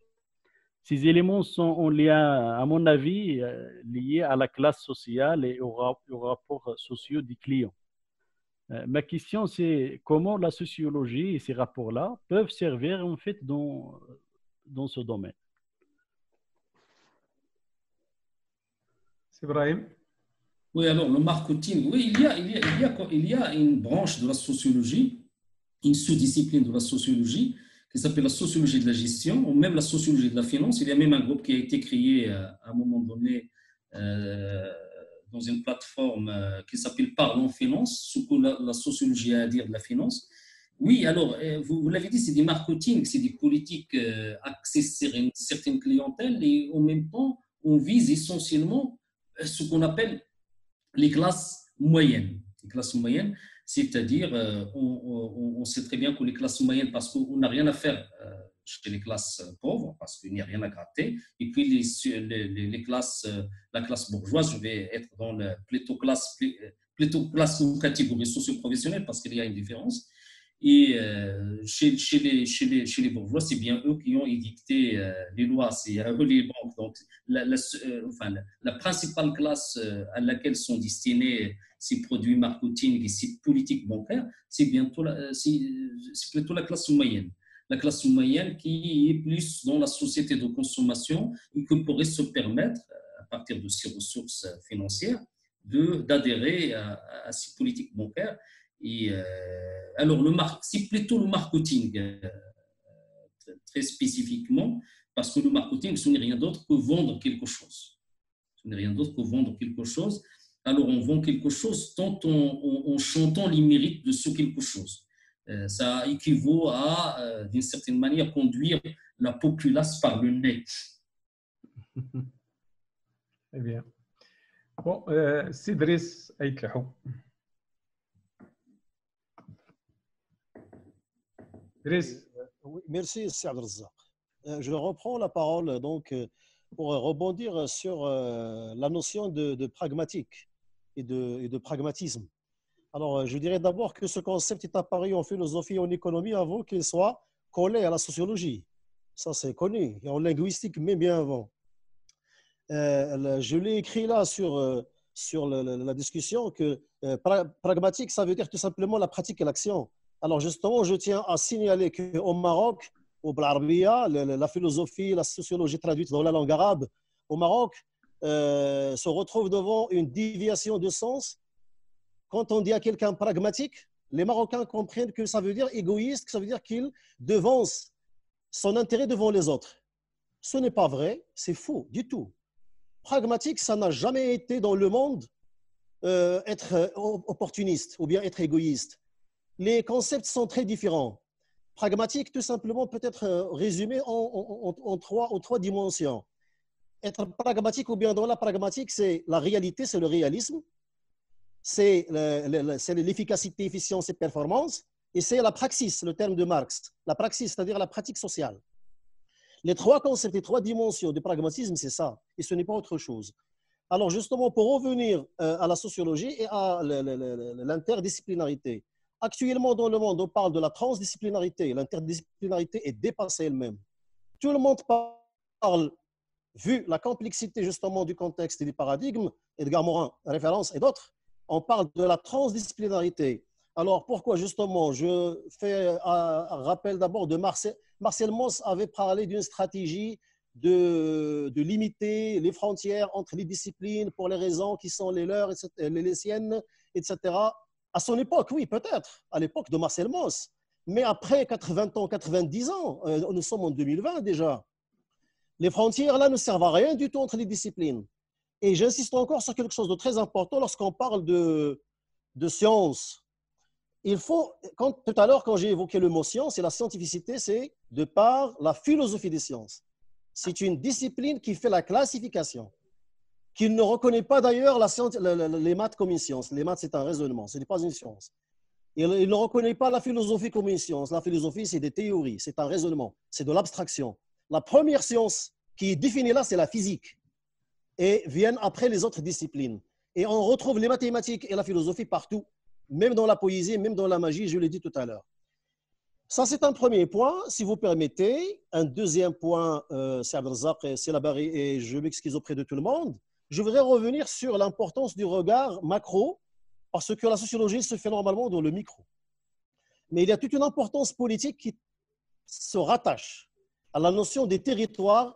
Ces éléments sont en lien, à mon avis, liés à la classe sociale et aux rapports sociaux des clients. Ma question, c'est comment la sociologie et ces rapports-là peuvent servir en fait dans ce domaine. C'est Ibrahim. Oui, alors le marketing, oui, il y a une branche de la sociologie, une sous-discipline de la sociologie qui s'appelle la sociologie de la gestion ou même la sociologie de la finance. Il y a même un groupe qui a été créé à un moment donné dans une plateforme qui s'appelle Parlons Finance, ce que la sociologie a à dire de la finance. Oui, alors, vous l'avez dit, c'est des marketing, c'est des politiques axées sur une certaine clientèle et en même temps, on vise essentiellement ce qu'on appelle les classes moyennes. Les classes moyennes, C'est-à-dire, on sait très bien que les classes moyennes, parce qu'on n'a rien à faire chez les classes pauvres, parce qu'il n'y a rien à gratter, et puis les classes, la classe bourgeoise, je vais être dans le plutôt classe ou catégorie socio-professionnelle, parce qu'il y a une différence. Et chez les bourgeois, c'est bien eux qui ont édicté les lois, c'est eux les banques. Donc, la principale classe à laquelle sont destinés ces produits marketing et ces politiques bancaires, c'est plutôt la classe moyenne. La classe moyenne qui est plus dans la société de consommation et qui pourrait se permettre, à partir de ses ressources financières, d'adhérer à ces politiques bancaires. Et alors, c'est plutôt le marketing, très spécifiquement, parce que le marketing, ce n'est rien d'autre que vendre quelque chose. Ce n'est rien d'autre que vendre quelque chose. Alors, on vend quelque chose tant en chantant les mérites de ce quelque chose. Ça équivaut à, d'une certaine manière, conduire la populace par le nez. Très bien. Bon, Sidris Aïtlahou. Oui, merci, Sir Abdelrazak. Je reprends la parole donc, pour rebondir sur la notion de pragmatique et de pragmatisme. Alors, je dirais d'abord que ce concept est apparu en philosophie et en économie avant qu'il soit collé à la sociologie. Ça, c'est connu. Et en linguistique, mais bien avant. Je l'ai écrit là sur la discussion que pragmatique, ça veut dire tout simplement la pratique et l'action. Alors justement, je tiens à signaler qu'au Maroc, au Blarabia, la philosophie, la sociologie traduite dans la langue arabe, au Maroc, se retrouve devant une déviation de sens. Quand on dit à quelqu'un pragmatique, les Marocains comprennent que ça veut dire égoïste, que ça veut dire qu'il devance son intérêt devant les autres. Ce n'est pas vrai, c'est faux du tout. Pragmatique, ça n'a jamais été dans le monde être opportuniste ou bien être égoïste. Les concepts sont très différents. Pragmatique, tout simplement, peut être résumé en trois dimensions. Être pragmatique ou bien dans la pragmatique, c'est la réalité, c'est le réalisme, c'est l'efficacité, efficience et performance, et c'est la praxis, le terme de Marx. La praxis, c'est-à-dire la pratique sociale. Les trois concepts, les trois dimensions du pragmatisme, c'est ça, et ce n'est pas autre chose. Alors justement, pour revenir à la sociologie et à l'interdisciplinarité, actuellement dans le monde, on parle de la transdisciplinarité. L'interdisciplinarité est dépassée elle-même. Tout le monde parle, vu la complexité justement du contexte et du paradigme, Edgar Morin, référence et d'autres, on parle de la transdisciplinarité. Alors pourquoi justement? Je fais un rappel d'abord de Marcel Mauss avait parlé d'une stratégie de limiter les frontières entre les disciplines pour les raisons qui sont les leurs, les siennes, etc. À son époque, oui, peut-être, à l'époque de Marcel Mauss. Mais après 80 ans, 90 ans, nous sommes en 2020 déjà. Les frontières, là, ne servent à rien du tout entre les disciplines. Et j'insiste encore sur quelque chose de très important lorsqu'on parle de science. Il faut, tout à l'heure, quand j'ai évoqué le mot science et la scientificité, c'est de par la philosophie des sciences. C'est une discipline qui fait la classification, qui ne reconnaît pas d'ailleurs les maths comme une science. Les maths, c'est un raisonnement, ce n'est pas une science. Il ne reconnaît pas la philosophie comme une science. La philosophie, c'est des théories, c'est un raisonnement, c'est de l'abstraction. La première science qui est définie là, c'est la physique. Et viennent après les autres disciplines. Et on retrouve les mathématiques et la philosophie partout, même dans la poésie, même dans la magie, je l'ai dit tout à l'heure. Ça, c'est un premier point, si vous permettez. Un deuxième point, c'est Abdelrazak, c'est la barre, et je m'excuse auprès de tout le monde. Je voudrais revenir sur l'importance du regard macro, parce que la sociologie se fait normalement dans le micro. Mais il y a toute une importance politique qui se rattache à la notion des territoires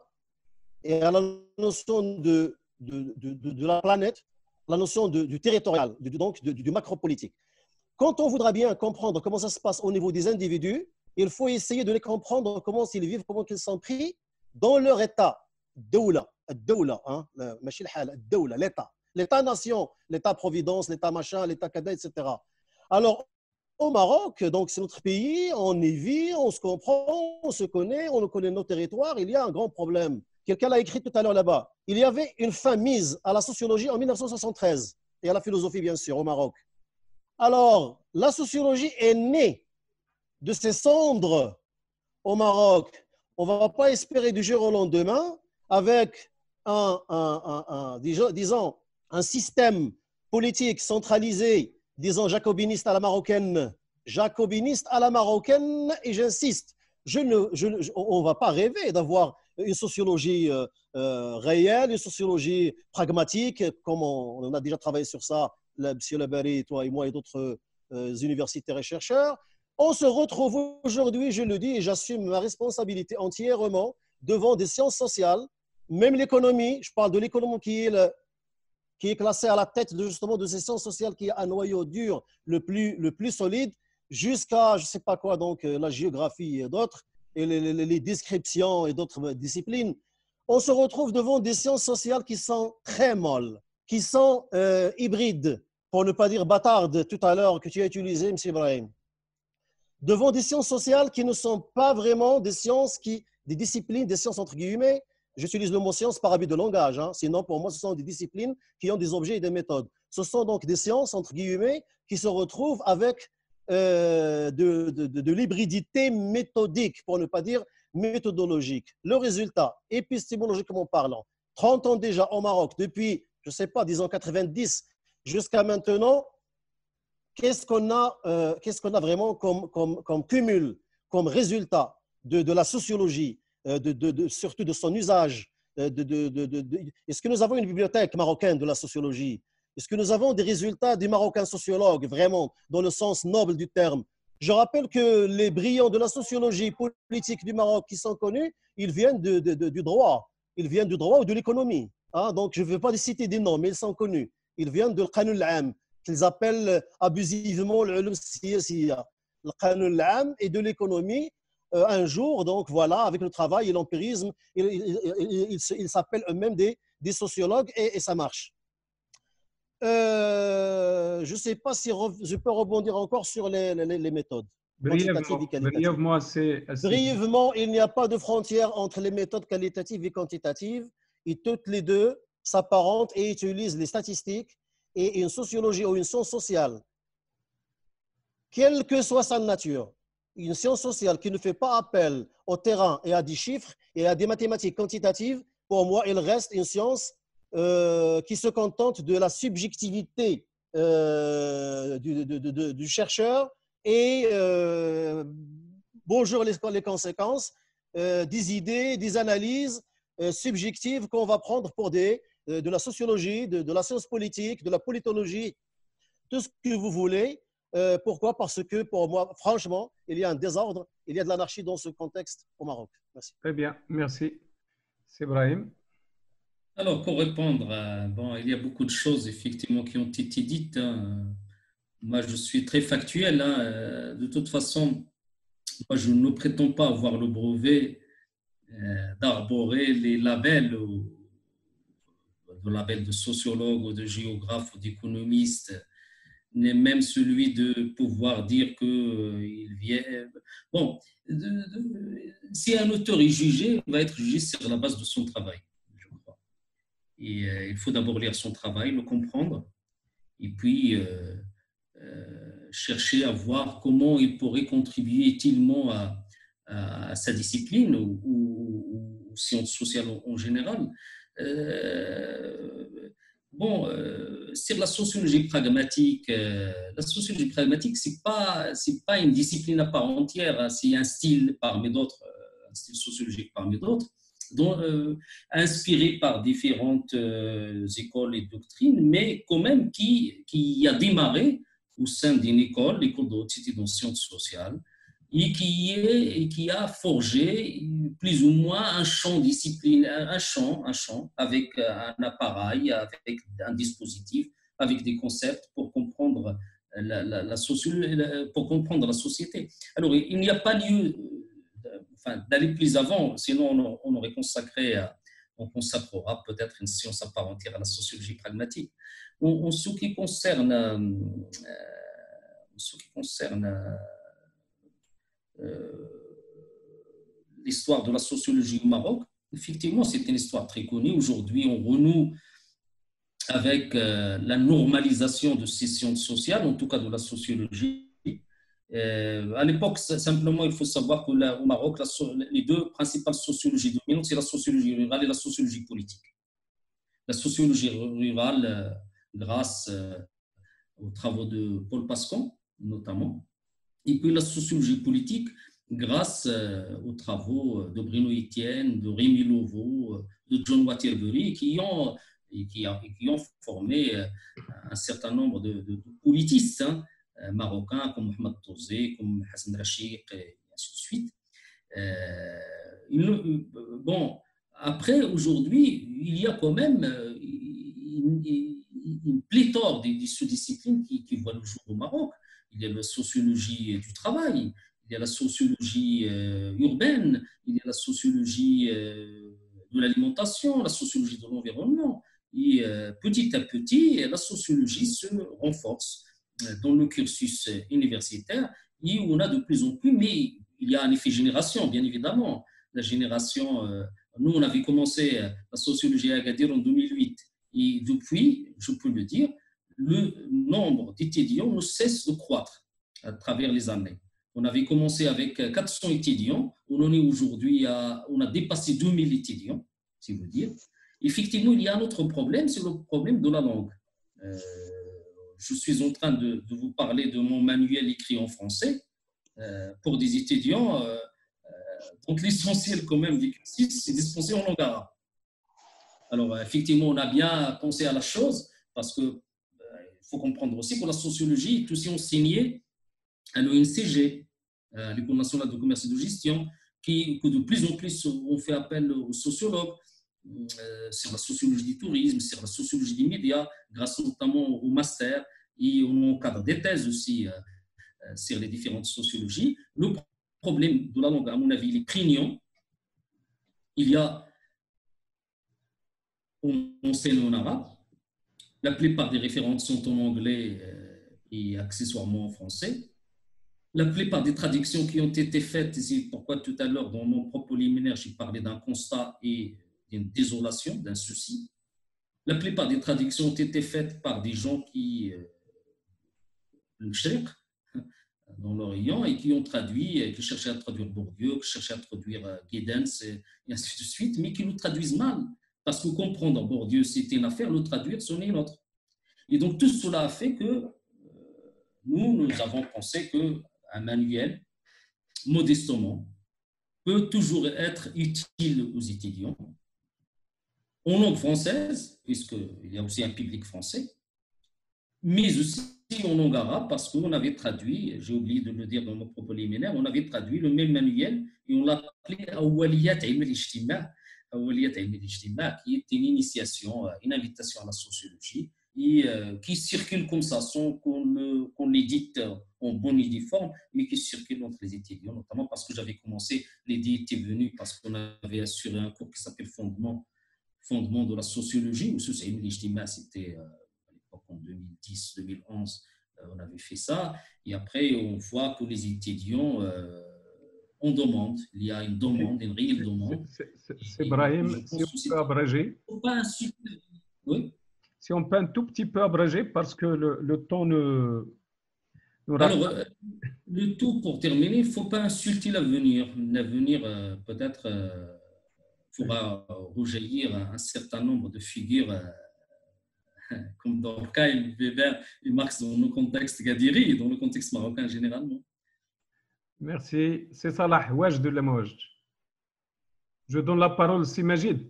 et à la notion de la planète, la notion du territorial, donc du macro-politique. Quand on voudra bien comprendre comment ça se passe au niveau des individus, il faut essayer de les comprendre, comment ils vivent, comment ils sont pris dans leur état. L'état. L'état-nation, l'état-providence, l'état-machin, l'état-cadet, etc. Alors, au Maroc, donc c'est notre pays, on y vit, on se comprend, on se connaît, on connaît nos territoires, il y a un grand problème. Quelqu'un l'a écrit tout à l'heure là-bas. Il y avait une fin mise à la sociologie en 1973 et à la philosophie, bien sûr, au Maroc. Alors, la sociologie est née de ces cendres au Maroc. On ne va pas espérer du jour au lendemain avec disons, un système politique centralisé, disons jacobiniste à la marocaine, et j'insiste, on ne va pas rêver d'avoir une sociologie réelle, une sociologie pragmatique, comme on a déjà travaillé sur ça, M. Labari, toi et moi et d'autres universitaires et chercheurs. On se retrouve aujourd'hui, je le dis, et j'assume ma responsabilité entièrement devant des sciences sociales, même l'économie, je parle de l'économie qui est classée à la tête justement de ces sciences sociales, qui a un noyau dur le plus solide, jusqu'à, je ne sais pas quoi, donc la géographie et d'autres, et les descriptions et d'autres disciplines. On se retrouve devant des sciences sociales qui sont très molles, qui sont hybrides, pour ne pas dire bâtardes tout à l'heure que tu as utilisé, M. Ibrahim. Devant des sciences sociales qui ne sont pas vraiment des sciences, des disciplines, des sciences entre guillemets. J'utilise le mot science par habit de langage, hein. Sinon pour moi ce sont des disciplines qui ont des objets et des méthodes. Ce sont donc des sciences entre guillemets qui se retrouvent avec de l'hybridité méthodique, pour ne pas dire méthodologique. Le résultat, épistémologiquement parlant, 30 ans déjà au Maroc, depuis, je ne sais pas, disons 90 jusqu'à maintenant, qu'est-ce qu'on a vraiment comme cumul, comme résultat de la sociologie, surtout de son usage? Est-ce que nous avons une bibliothèque marocaine de la sociologie? Est-ce que nous avons des résultats des Marocains sociologues, vraiment, dans le sens noble du terme? Je rappelle que les brillants de la sociologie politique du Maroc qui sont connus, ils viennent du droit. Ils viennent du droit ou de l'économie. Hein? Donc, je ne veux pas citer des noms, mais ils sont connus. Ils viennent de l'Qanun al-Am, qu'ils appellent abusivement l'ulum siyasiya. L'Qanun al-Am et de l'économie. Un jour, donc voilà, avec le travail et l'empirisme, ils s'appellent eux-mêmes des sociologues et ça marche. Je ne sais pas si je peux rebondir encore sur les méthodes. Brièvement, brièvement, il n'y a pas de frontière entre les méthodes qualitatives et quantitatives, et toutes les deux s'apparentent et utilisent les statistiques et une sociologie ou une science sociale, quelle que soit sa nature. Une science sociale qui ne fait pas appel au terrain et à des chiffres et à des mathématiques quantitatives, pour moi, elle reste une science qui se contente de la subjectivité du chercheur et bonjour les conséquences des idées, des analyses subjectives qu'on va prendre pour de la sociologie, de la science politique, de la politologie, tout ce que vous voulez. Pourquoi? Parce que pour moi, franchement, il y a un désordre, il y a de l'anarchie dans ce contexte au Maroc. Merci. Très bien, merci. C'est Ibrahim. Alors, pour répondre, bon, il y a beaucoup de choses effectivement qui ont été dites. Hein. Moi, je suis très factuel. Hein. De toute façon, moi, je ne prétends pas avoir le brevet d'arborer les labels, le label de sociologue ou de géographe ou d'économiste, ni même celui de pouvoir dire qu'il vient. Bon, si un auteur est jugé, il va être jugé sur la base de son travail. Et il faut d'abord lire son travail, le comprendre, et puis chercher à voir comment il pourrait contribuer utilement à sa discipline ou aux sciences sociales en général. Sur la sociologie pragmatique, c'est pas une discipline à part entière, hein, c'est un style parmi d'autres, un style sociologique parmi d'autres. Inspiré par différentes écoles et doctrines, mais quand même qui a démarré au sein d'une école, l'école de haute études en sciences sociales, et qui a forgé plus ou moins un champ discipline, un champ avec un appareil, avec un dispositif, avec des concepts pour comprendre pour comprendre la société. Alors, il n'y a pas lieu d'aller plus avant, sinon on aurait on consacrera peut-être une science à part entière à la sociologie pragmatique. En ce qui concerne l'histoire de la sociologie au Maroc, effectivement, c'est une histoire très connue. Aujourd'hui, on renoue avec la normalisation de ces sciences sociales, en tout cas de la sociologie. À l'époque, simplement, il faut savoir qu'au Maroc, les deux principales sociologies dominantes, c'est la sociologie rurale et la sociologie politique. La sociologie rurale, grâce aux travaux de Paul Pascan, notamment, et puis la sociologie politique, grâce aux travaux de Bruno Etienne, de Rémi Loveau, de John Waterbury, qui ont formé un certain nombre de politistes marocains comme Mohamed Touzé, comme Hassan Rachid, et ainsi de suite. Bon, après, aujourd'hui, il y a quand même une pléthore de sous-disciplines qui voient le jour au Maroc. Il y a la sociologie du travail, il y a la sociologie urbaine, il y a la sociologie de l'alimentation, la sociologie de l'environnement. Et petit à petit, la sociologie se renforce dans le cursus universitaire et on a de plus en plus, mais il y a un effet génération, bien évidemment. La génération, nous, on avait commencé la sociologie à Agadir en 2008 et depuis, je peux le dire, le nombre d'étudiants ne cesse de croître à travers les années. On avait commencé avec 400 étudiants, on en est aujourd'hui on a dépassé 2000 étudiants, si vous dire. Effectivement, il y a un autre problème, c'est le problème de la langue. Je suis en train de vous parler de mon manuel écrit en français pour des étudiants. Donc, l'essentiel quand même du cursus, c'est dispensé en langue arabe. Alors, effectivement, on a bien pensé à la chose parce que il faut comprendre aussi que la sociologie est aussi enseignée à l'ONCG, à l'École nationale de commerce et de gestion, que de plus en plus on fait appel aux sociologues sur la sociologie du tourisme, sur la sociologie des médias, grâce notamment au master et au cadre des thèses aussi sur les différentes sociologies. Le problème de la langue, à mon avis, il est prégnant. Il y a, on enseigne en arabe. La plupart des références sont en anglais et accessoirement en français. La plupart des traductions qui ont été faites, c'est pourquoi tout à l'heure, dans mon propos liminaire, j'ai parlé d'un constat et d'une désolation, d'un souci. La plupart des traductions ont été faites par des gens qui, dans l'Orient, et qui ont traduit, qui cherchaient à traduire Bourdieu, qui cherchaient à traduire Giddens, et ainsi de suite, mais qui nous traduisent mal. Parce que comprendre Bourdieu, c'était une affaire, le traduire, c'en est une autre. Et donc, tout cela a fait que nous avons pensé qu'un manuel, modestement, peut toujours être utile aux étudiants, en langue française, puisqu'il y a aussi un public français, mais aussi en langue arabe, parce qu'on avait traduit, j'ai oublié de le dire dans mon propos liminaire, on avait traduit le même manuel et on l'a appelé Awaliyat Ilm al-Ijtima', qui est une initiation, une invitation à la sociologie, et qui circule comme ça, sans qu'on l'édite en bonne et due forme, mais qui circule entre les étudiants, notamment parce que j'avais commencé, l'idée était venue parce qu'on avait assuré un cours qui s'appelle Fondement de la sociologie, où c'était à l'époque en 2010-2011, on avait fait ça, et après on voit que les étudiants on demande, il y a une demande, une réelle demande. C'est Brahim, si on peut abréger. Oui. Si on peut un tout petit peu abréger, parce que le temps nous Alors, le tout pour terminer, il ne faut pas insulter l'avenir. L'avenir, peut-être, pourra rejaillir un certain nombre de figures, comme Durkheim, Weber et Marx dans le contexte gadiri et dans le contexte marocain généralement. Merci. C'est Salah, Wajd ou Wajd. Je donne la parole, c'est Majid.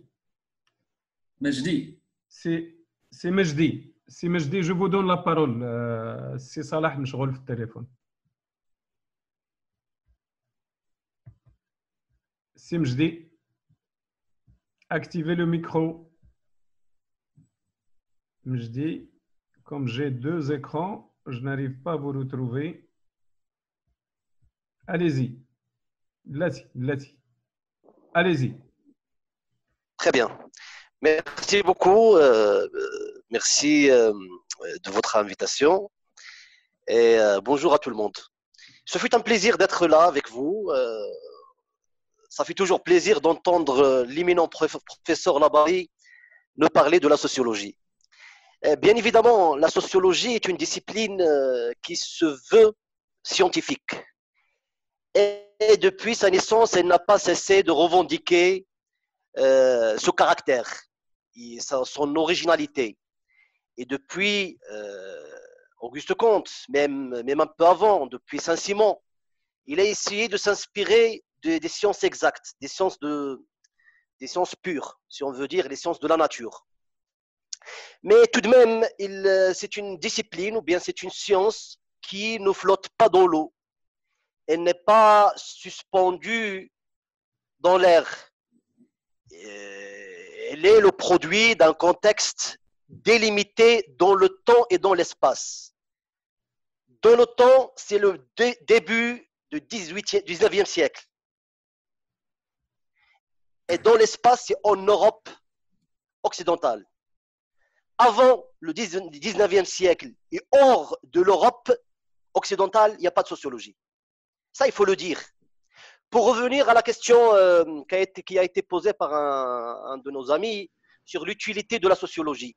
Majdi. C'est Majdi. C'est Majdi, je vous donne la parole. C'est Salah, je suis au téléphone. C'est Majdi. Activez le micro. Majdi, comme j'ai deux écrans, je n'arrive pas à vous retrouver. Allez-y. Allez-y. Très bien. Merci beaucoup. Merci de votre invitation. Et bonjour à tout le monde. Ce fut un plaisir d'être là avec vous. Ça fait toujours plaisir d'entendre l'éminent professeur Labari nous parler de la sociologie. Bien évidemment, la sociologie est une discipline qui se veut scientifique. Et depuis sa naissance, elle n'a pas cessé de revendiquer ce caractère, son originalité. Et depuis Auguste Comte, même un peu avant, depuis Saint-Simon, il a essayé de s'inspirer des sciences exactes, des sciences pures, si on veut dire, les sciences de la nature. Mais tout de même, c'est une discipline ou bien c'est une science qui ne flotte pas dans l'eau. Elle n'est pas suspendue dans l'air. Elle est le produit d'un contexte délimité dans le temps et dans l'espace. Dans le temps, c'est le début du 19e siècle. Et dans l'espace, c'est en Europe occidentale. Avant le 19e siècle et hors de l'Europe occidentale, il n'y a pas de sociologie. Ça, il faut le dire. Pour revenir à la question qui a été posée par un de nos amis sur l'utilité de la sociologie,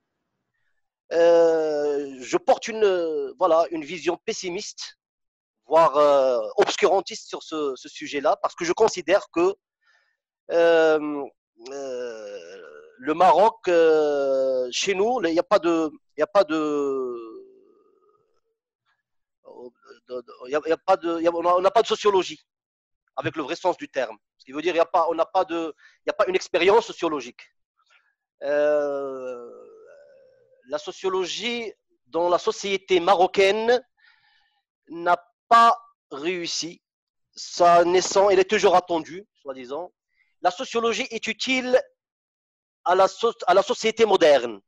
je porte une vision pessimiste, voire obscurantiste sur ce sujet-là, parce que je considère que le Maroc, chez nous, on n'a pas de sociologie, avec le vrai sens du terme. Ce qui veut dire qu'il n'y a pas une expérience sociologique. La sociologie dans la société marocaine n'a pas réussi. Sa naissance, elle est toujours attendue, soi-disant. La sociologie est utile à la société moderne.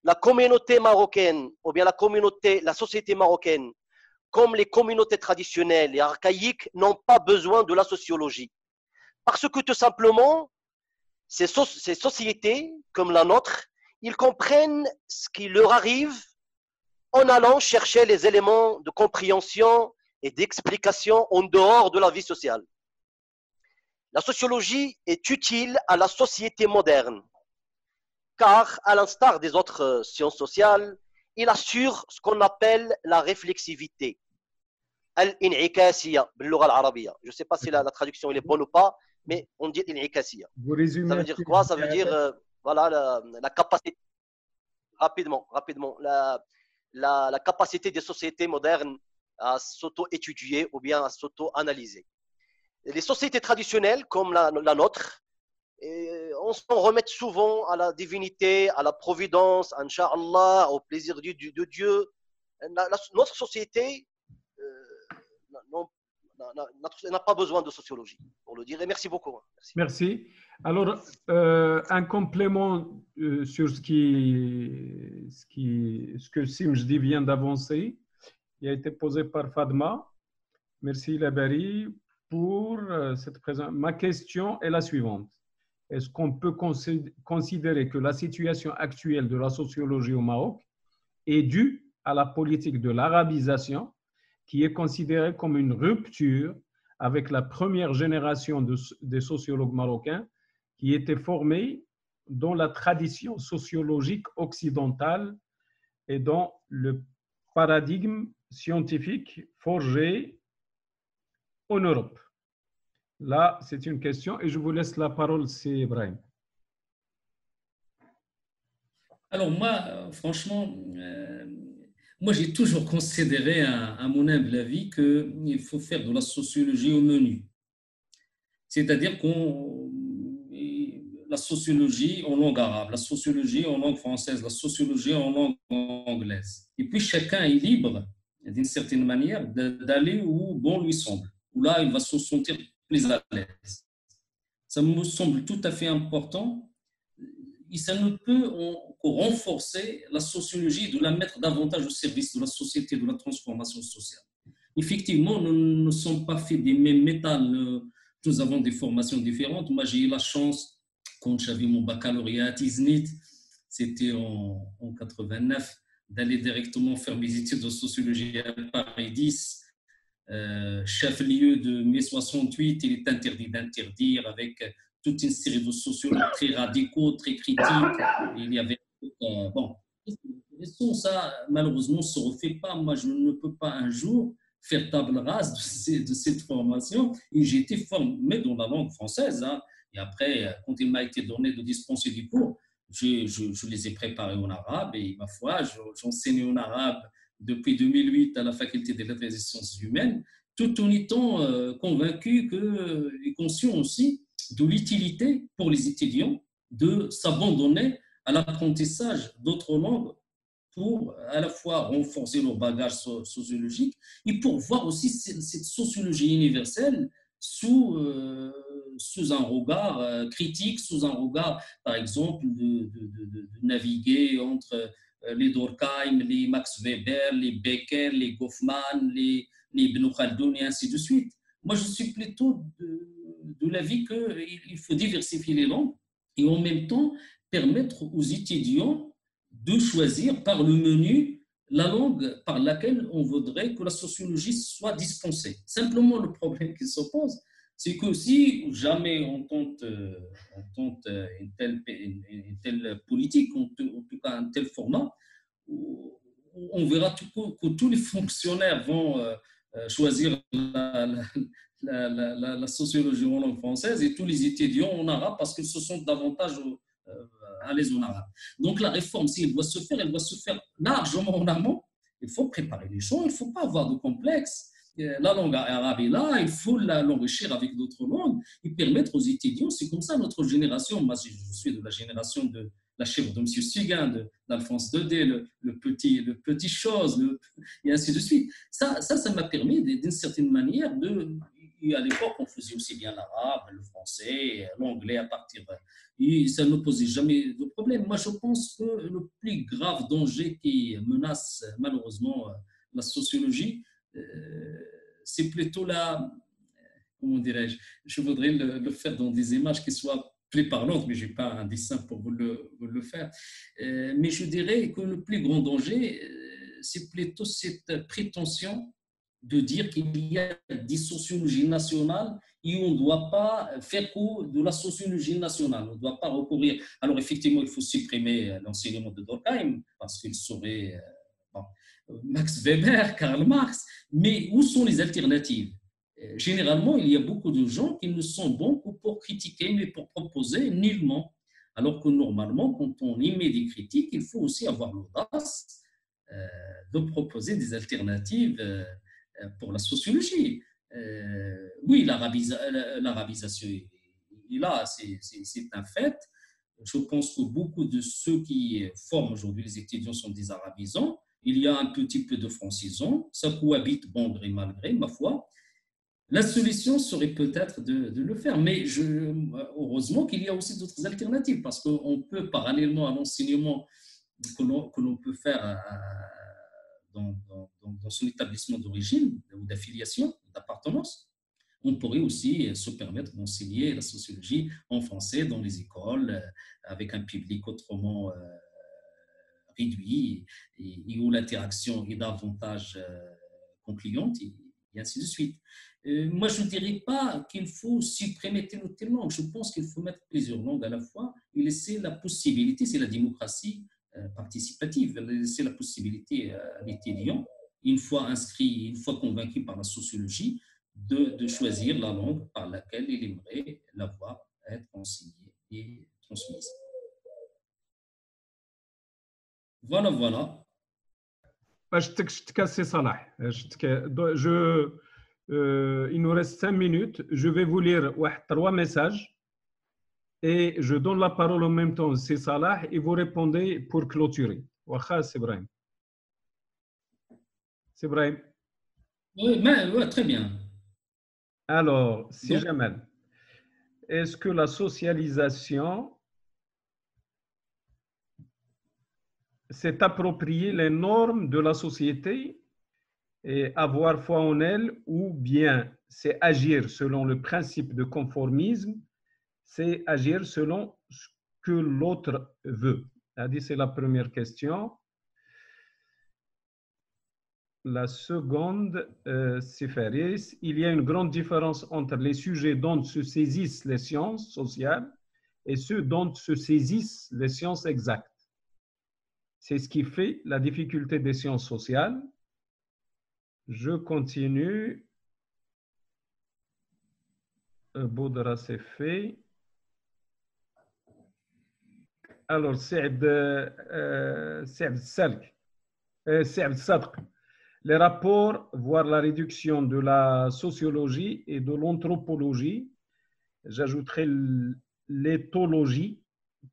La communauté marocaine, ou bien la société marocaine, comme les communautés traditionnelles et archaïques, n'ont pas besoin de la sociologie. Parce que tout simplement, ces sociétés, comme la nôtre, ils comprennent ce qui leur arrive en allant chercher les éléments de compréhension et d'explication en dehors de la vie sociale. La sociologie est utile à la société moderne, car, à l'instar des autres sciences sociales, il assure ce qu'on appelle la réflexivité. Al-in'ikasiya, باللغة العربية. Je ne sais pas si la traduction est bonne ou pas, mais on dit in'ikasiya. Ça veut dire quoi? Ça veut dire voilà, la capacité, rapidement, la capacité des sociétés modernes à s'auto-étudier ou bien à s'auto-analyser. Les sociétés traditionnelles comme la nôtre, on s'en remet souvent à la divinité, à la providence, Inch'Allah, au plaisir de Dieu. Notre société n'a pas besoin de sociologie, pour le dire. Et merci beaucoup. Merci. Alors, un complément sur ce que Simjdi vient d'avancer, qui a été posé par Fadma. Merci Labari pour cette présentation. Ma question est la suivante. Est-ce qu'on peut considérer que la situation actuelle de la sociologie au Maroc est due à la politique de l'arabisation, qui est considérée comme une rupture avec la première génération des sociologues marocains qui étaient formés dans la tradition sociologique occidentale et dans le paradigme scientifique forgé en Europe? Là, c'est une question et je vous laisse la parole, c'est Ibrahim. Alors moi, franchement, moi j'ai toujours considéré, à mon humble avis, qu'il faut faire de la sociologie au menu. C'est-à-dire la sociologie en langue arabe, la sociologie en langue française, la sociologie en langue anglaise. Et puis chacun est libre, d'une certaine manière, d'aller où bon lui semble, où là il va se sentir plus à l'aise. Ça me semble tout à fait important et ça ne peut que renforcer la sociologie, de la mettre davantage au service de la société, de la transformation sociale. Effectivement, nous ne sommes pas faits des mêmes métals, nous avons des formations différentes. Moi, j'ai eu la chance, quand j'avais mon baccalauréat à Tiznit, c'était en 89, d'aller directement faire mes études de sociologie à Paris 10. Chef-lieu de mai 68, il est interdit d'interdire, avec toute une série de sociologues très radicaux, très critiques. Il y avait Et ça, malheureusement, ne se refait pas. Moi, je ne peux pas un jour faire table rase de cette formation. Et j'ai été formé dans la langue française. Hein. Et après, quand il m'a été donné de dispenser des cours, je les ai préparés en arabe. Et ma foi, j'enseigne en arabe depuis 2008 à la faculté des lettres et des sciences humaines, tout en étant convaincu et conscient aussi de l'utilité pour les étudiants de s'abandonner à l'apprentissage d'autres langues pour à la fois renforcer leur bagage sociologique et pour voir aussi cette sociologie universelle sous un regard critique, sous un regard, par exemple, de naviguer entre les Durkheim, les Max Weber, les Becker, les Goffman, les Ibn Khaldoun et ainsi de suite. Moi, je suis plutôt de l'avis qu'il faut diversifier les langues et en même temps permettre aux étudiants de choisir par le menu la langue par laquelle on voudrait que la sociologie soit dispensée. Simplement, le problème qui se pose, c'est que si jamais on tente une telle politique, en tout cas un tel format, on verra que tous les fonctionnaires vont choisir la sociologie en langue française et tous les étudiants en arabe parce qu'ils se sentent davantage à l'aise en arabe. Donc la réforme, si elle doit se faire, elle doit se faire largement en amont. Il faut préparer les gens, il ne faut pas avoir de complexe. La langue arabe est là, il faut l'enrichir avec d'autres langues et permettre aux étudiants, c'est comme ça notre génération, moi je suis de la génération de la chèvre de M. Seguin, d'Alphonse Daudet, le petit chose, et ainsi de suite. Ça m'a permis d'une certaine manière et à l'époque, on faisait aussi bien l'arabe, le français, l'anglais à partir et ça ne posait jamais de problème. Moi, je pense que le plus grave danger qui menace malheureusement la sociologie, c'est plutôt comment dirais-je, je voudrais le faire dans des images qui soient plus parlantes, mais je n'ai pas un dessin pour vous le faire. Mais je dirais que le plus grand danger, c'est plutôt cette prétention de dire qu'il y a des sociologies nationales et on ne doit pas faire cours de la sociologie nationale. On ne doit pas recourir. Alors, effectivement, il faut supprimer l'enseignement de Durkheim parce qu'il serait Max Weber, Karl Marx. Mais où sont les alternatives? Généralement, il y a beaucoup de gens qui ne sont bons que pour critiquer, mais pour proposer nullement. Alors que normalement, quand on émet des critiques, il faut aussi avoir l'audace de proposer des alternatives pour la sociologie. Oui, l'arabisation est là, c'est un fait. Je pense que beaucoup de ceux qui forment aujourd'hui les étudiants sont des arabisants. Il y a un petit peu de francisants. Ça cohabite bon gré, mal gré, ma foi. La solution serait peut-être de le faire, mais heureusement qu'il y a aussi d'autres alternatives, parce qu'on peut, parallèlement à l'enseignement que l'on peut faire dans son établissement d'origine ou d'affiliation, d'appartenance, on pourrait aussi se permettre d'enseigner la sociologie en français dans les écoles, avec un public autrement réduit et où l'interaction est davantage concluante et ainsi de suite. Moi, je ne dirais pas qu'il faut supprimer telle ou telle langue. Je pense qu'il faut mettre plusieurs langues à la fois et laisser la possibilité, c'est la démocratie participative, laisser la possibilité à l'étudiant, une fois inscrit, une fois convaincu par la sociologie, de choisir la langue par laquelle il aimerait la voir être enseignée et transmise. Voilà. Il nous reste 5 minutes. Je vais vous lire 3 messages et je donne la parole en même temps. C'est Salah et vous répondez pour clôturer. C'est Ibrahim. C'est Ibrahim. Oui, très bien. Alors, si Jamal, est-ce que la socialisation c'est approprier les normes de la société et avoir foi en elles, ou bien c'est agir selon le principe de conformisme, c'est agir selon ce que l'autre veut. C'est la première question. La seconde, c'est Faris. Il y a une grande différence entre les sujets dont se saisissent les sciences sociales et ceux dont se saisissent les sciences exactes. C'est ce qui fait la difficulté des sciences sociales. Je continue. Boudra, c'est fait. Alors, Saïd Sadq. Les rapports, voire la réduction de la sociologie et de l'anthropologie. J'ajouterai l'éthologie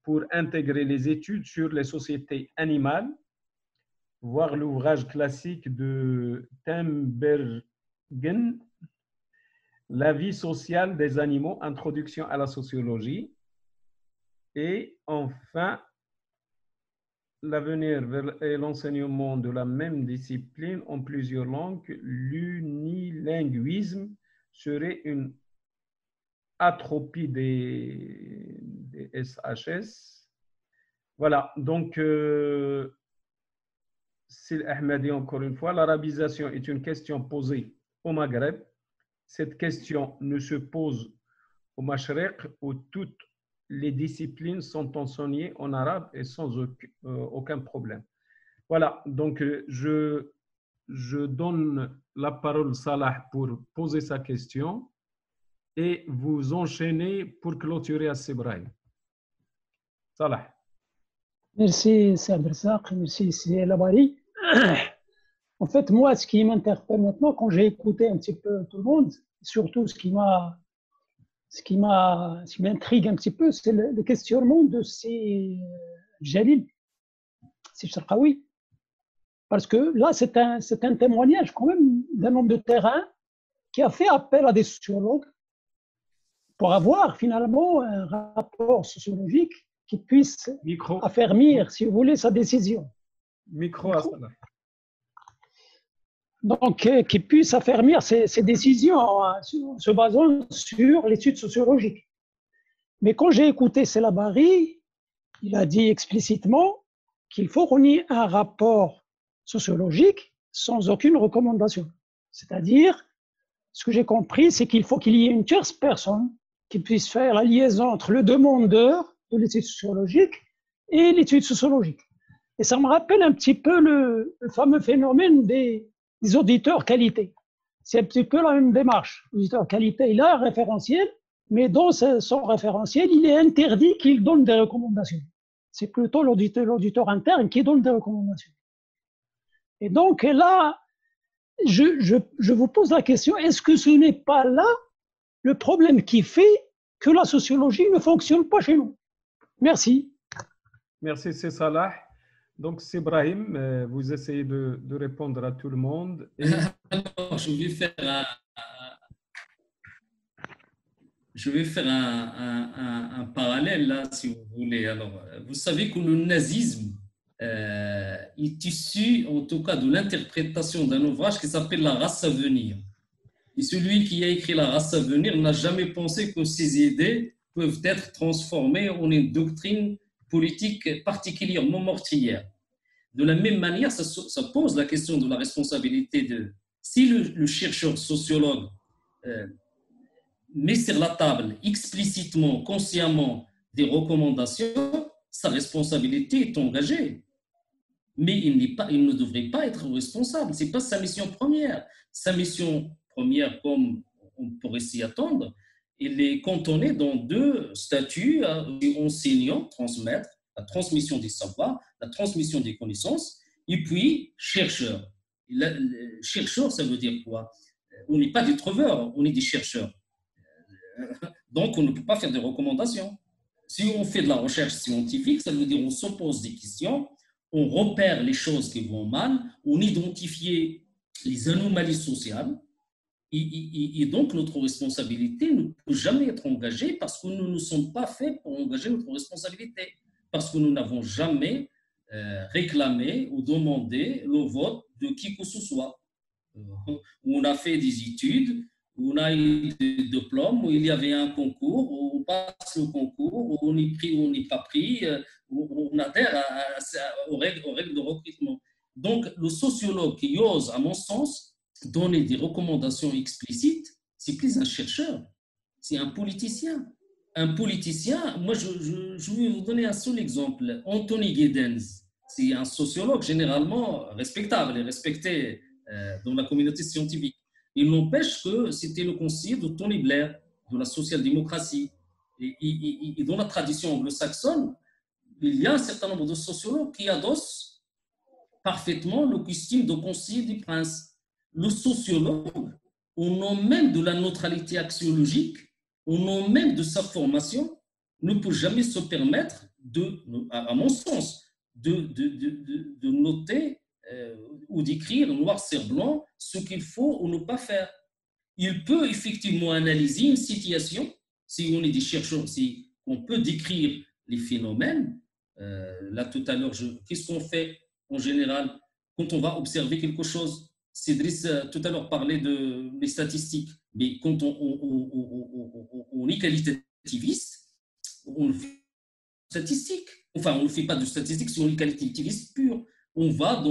pour intégrer les études sur les sociétés animales, voir l'ouvrage classique de Tembergen, La vie sociale des animaux, introduction à la sociologie. Et enfin, l'avenir et l'enseignement de la même discipline en plusieurs langues, l'unilinguisme serait une atropie des SHS. Voilà, donc, c'est Ahmadi encore une fois, l'arabisation est une question posée au Maghreb. Cette question ne se pose au Mashriq où toutes les disciplines sont enseignées en arabe et sans aucun problème. Voilà, donc je donne la parole à Salah pour poser sa question et vous enchaînez pour clôturer à Sibraï. Salah. Merci, Saïd Abdel-Razak, merci, Sidi Labari. En fait, moi, ce qui m'interpelle maintenant, quand j'ai écouté un petit peu tout le monde, surtout ce qui m'intrigue un petit peu, c'est le questionnement de ces Jalil, ces Charqaoui. Parce que là, c'est un témoignage quand même d'un homme de terrain qui a fait appel à des sociologues pour avoir finalement un rapport sociologique qui puisse affermir, si vous voulez, sa décision. Donc, qui puisse affermir ses décisions en se basant sur l'étude sociologique. Mais quand j'ai écouté Selabari, il a dit explicitement qu'il faut qu'on ait un rapport sociologique sans aucune recommandation. C'est-à-dire, ce que j'ai compris, c'est qu'il faut qu'il y ait une tierce personne qui puisse faire la liaison entre le demandeur de l'étude sociologique et l'étude sociologique. Et ça me rappelle un petit peu le fameux phénomène des auditeurs qualité. C'est un petit peu la même démarche. L'auditeur qualité, il a un référentiel, mais dans son référentiel, il est interdit qu'il donne des recommandations. C'est plutôt l'auditeur interne qui donne des recommandations. Et donc là, je vous pose la question, est-ce que ce n'est pas là le problème qui fait que la sociologie ne fonctionne pas chez nous? Merci. Merci, c'est Salah. Donc, c'est Ibrahim, vous essayez de répondre à tout le monde. Et... Alors, je vais faire un parallèle là, si vous voulez. Alors, vous savez que le nazisme est issu, en tout cas, de l'interprétation d'un ouvrage qui s'appelle La race à venir. Et celui qui a écrit La race à venir n'a jamais pensé que ces idées peuvent être transformées en une doctrine politique particulièrement meurtrière. De la même manière, ça pose la question de la responsabilité de... Si le chercheur sociologue met sur la table explicitement, consciemment des recommandations, sa responsabilité est engagée. Mais il ne devrait pas être responsable. Ce n'est pas sa mission première. Sa mission première, comme on pourrait s'y attendre, elle est cantonnée dans deux statuts, enseignant, transmettre, la transmission des savoirs, la transmission des connaissances, et puis chercheur. Chercheur, ça veut dire quoi? On n'est pas des trouveurs, on est des chercheurs. Donc, on ne peut pas faire des recommandations. Si on fait de la recherche scientifique, ça veut dire on se pose des questions, on repère les choses qui vont mal, on identifie les anomalies sociales, et donc notre responsabilité ne peut jamais être engagée parce que nous ne sommes pas faits pour engager notre responsabilité, parce que nous n'avons jamais réclamé ou demandé le vote de qui que ce soit. On a fait des études, on a eu des diplômes, où il y avait un concours, on passe le concours, on est pris ou on n'est pas pris, on adhère aux règles de recrutement. Donc, le sociologue qui ose, à mon sens, donner des recommandations explicites, c'est plus un chercheur, c'est un politicien. Un politicien, moi je vais vous donner un seul exemple. Anthony Giddens, c'est un sociologue généralement respectable et respecté dans la communauté scientifique. Il n'empêche que c'était le conseiller de Tony Blair, de la social-démocratie. Et dans la tradition anglo-saxonne, il y a un certain nombre de sociologues qui adossent parfaitement le costume de conseiller du prince. Le sociologue, au nom même de la neutralité axiologique, au nom même de sa formation, ne peut jamais se permettre, à mon sens, de noter ou d'écrire noir sur blanc ce qu'il faut ou ne pas faire. Il peut effectivement analyser une situation, si on est des chercheurs, si on peut décrire les phénomènes. Là, tout à l'heure, qu'est-ce qu'on fait en général quand on va observer quelque chose? Cédric tout à l'heure parlait des statistiques, mais quand on est qualitativiste, on le fait de statistiques. Enfin, on ne fait pas de statistiques si on est qualitativiste pur. On va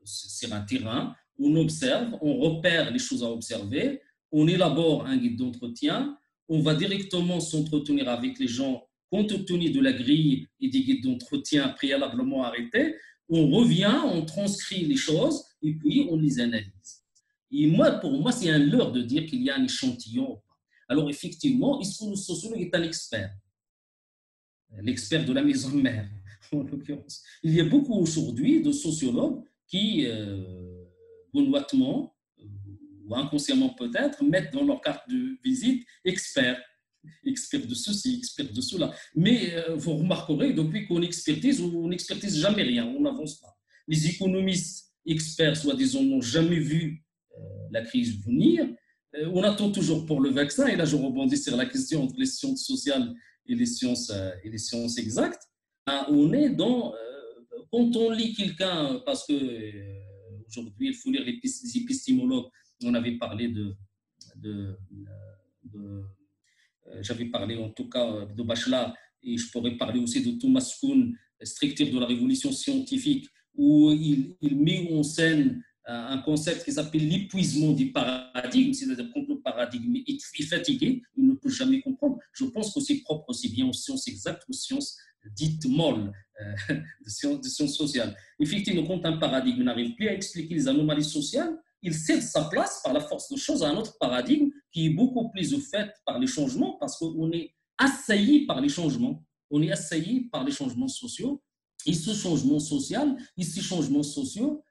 sur un terrain, on observe, on repère les choses à observer, on élabore un guide d'entretien, on va directement s'entretenir avec les gens compte tenu de la grille et des guides d'entretien préalablement arrêtés. On revient, on transcrit les choses et puis on les analyse. Et pour moi, c'est un leurre de dire qu'il y a un échantillon. Alors effectivement, est-ce que le sociologue est un expert? L'expert de la maison mère, en l'occurrence. Il y a beaucoup aujourd'hui de sociologues qui, benoîtement ou inconsciemment peut-être, mettent dans leur carte de visite expert de ceci, expert de cela. Mais vous remarquerez, depuis qu'on expertise, on n'expertise jamais rien, on n'avance pas. Les économistes experts, soi-disant, n'ont jamais vu la crise venir. On attend toujours pour le vaccin, et là je rebondis sur la question entre les sciences sociales et les sciences exactes. On est dans, quand on lit quelqu'un, parce que aujourd'hui il faut lire les épistémologues, on avait parlé j'avais parlé en tout cas de Bachelard, et je pourrais parler aussi de Thomas Kuhn, structure de la révolution scientifique, où il met en scène un concept qui s'appelle l'épuisement du paradigme, c'est-à-dire quand le paradigme est fatigué, il ne peut jamais comprendre. Je pense que c'est propre aussi bien aux sciences exactes qu'aux sciences dites molles, de sciences sociales. Effectivement, quand un paradigme n'arrive plus à expliquer les anomalies sociales, il cède sa place par la force de choses à un autre paradigme qui est beaucoup plus au fait par les changements, parce qu'on est assailli par les changements. On est assailli par les changements sociaux. Et ce changement social, et ces changements sociaux,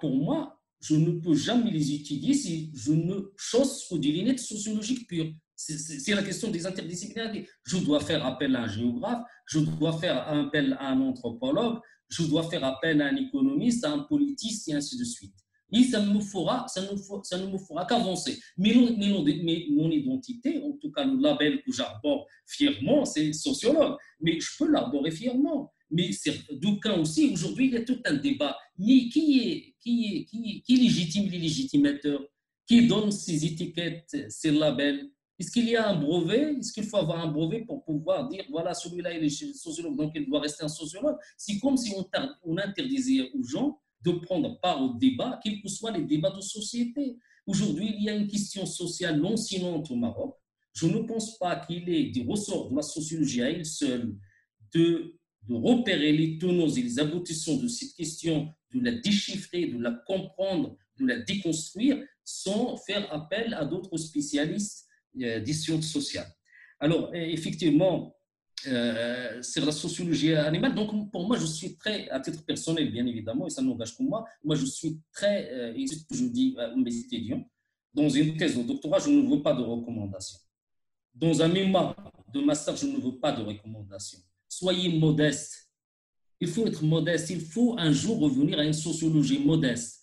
pour moi, je ne peux jamais les étudier si je ne chausse que des lunettes sociologiques pures. C'est la question des interdisciplinarités. Je dois faire appel à un géographe, je dois faire appel à un anthropologue, je dois faire appel à un économiste, à un politiste, et ainsi de suite. Et ça ne me fera qu'avancer. Mais mon identité, en tout cas le label que j'arbore fièrement, c'est sociologue. Mais je peux l'arborer fièrement. Mais d'aucuns aussi, aujourd'hui, il y a tout un débat. Qui légitime les légitimateurs? Qui donne ces étiquettes, ces labels? Est-ce qu'il y a un brevet? Est-ce qu'il faut avoir un brevet pour pouvoir dire, voilà, celui-là, il est sociologue, donc il doit rester un sociologue? C'est comme si on interdisait aux gens de prendre part au débat, quels que soient les débats de société. Aujourd'hui, il y a une question sociale lancinante au Maroc. Je ne pense pas qu'il est des ressorts de la sociologie à elle seule de repérer les tenants et les aboutissants de cette question, de la déchiffrer, de la comprendre, de la déconstruire, sans faire appel à d'autres spécialistes des sciences sociales. Alors, effectivement, c'est la sociologie animale. Donc, pour moi, je suis très, à titre personnel, bien évidemment, et ça n'engage que moi, je suis très, et c'est ce que je dis à mes étudiants, dans une thèse de doctorat, je ne veux pas de recommandations. Dans un mémoire de master, je ne veux pas de recommandations. Soyez modeste. Il faut être modeste. Il faut un jour revenir à une sociologie modeste,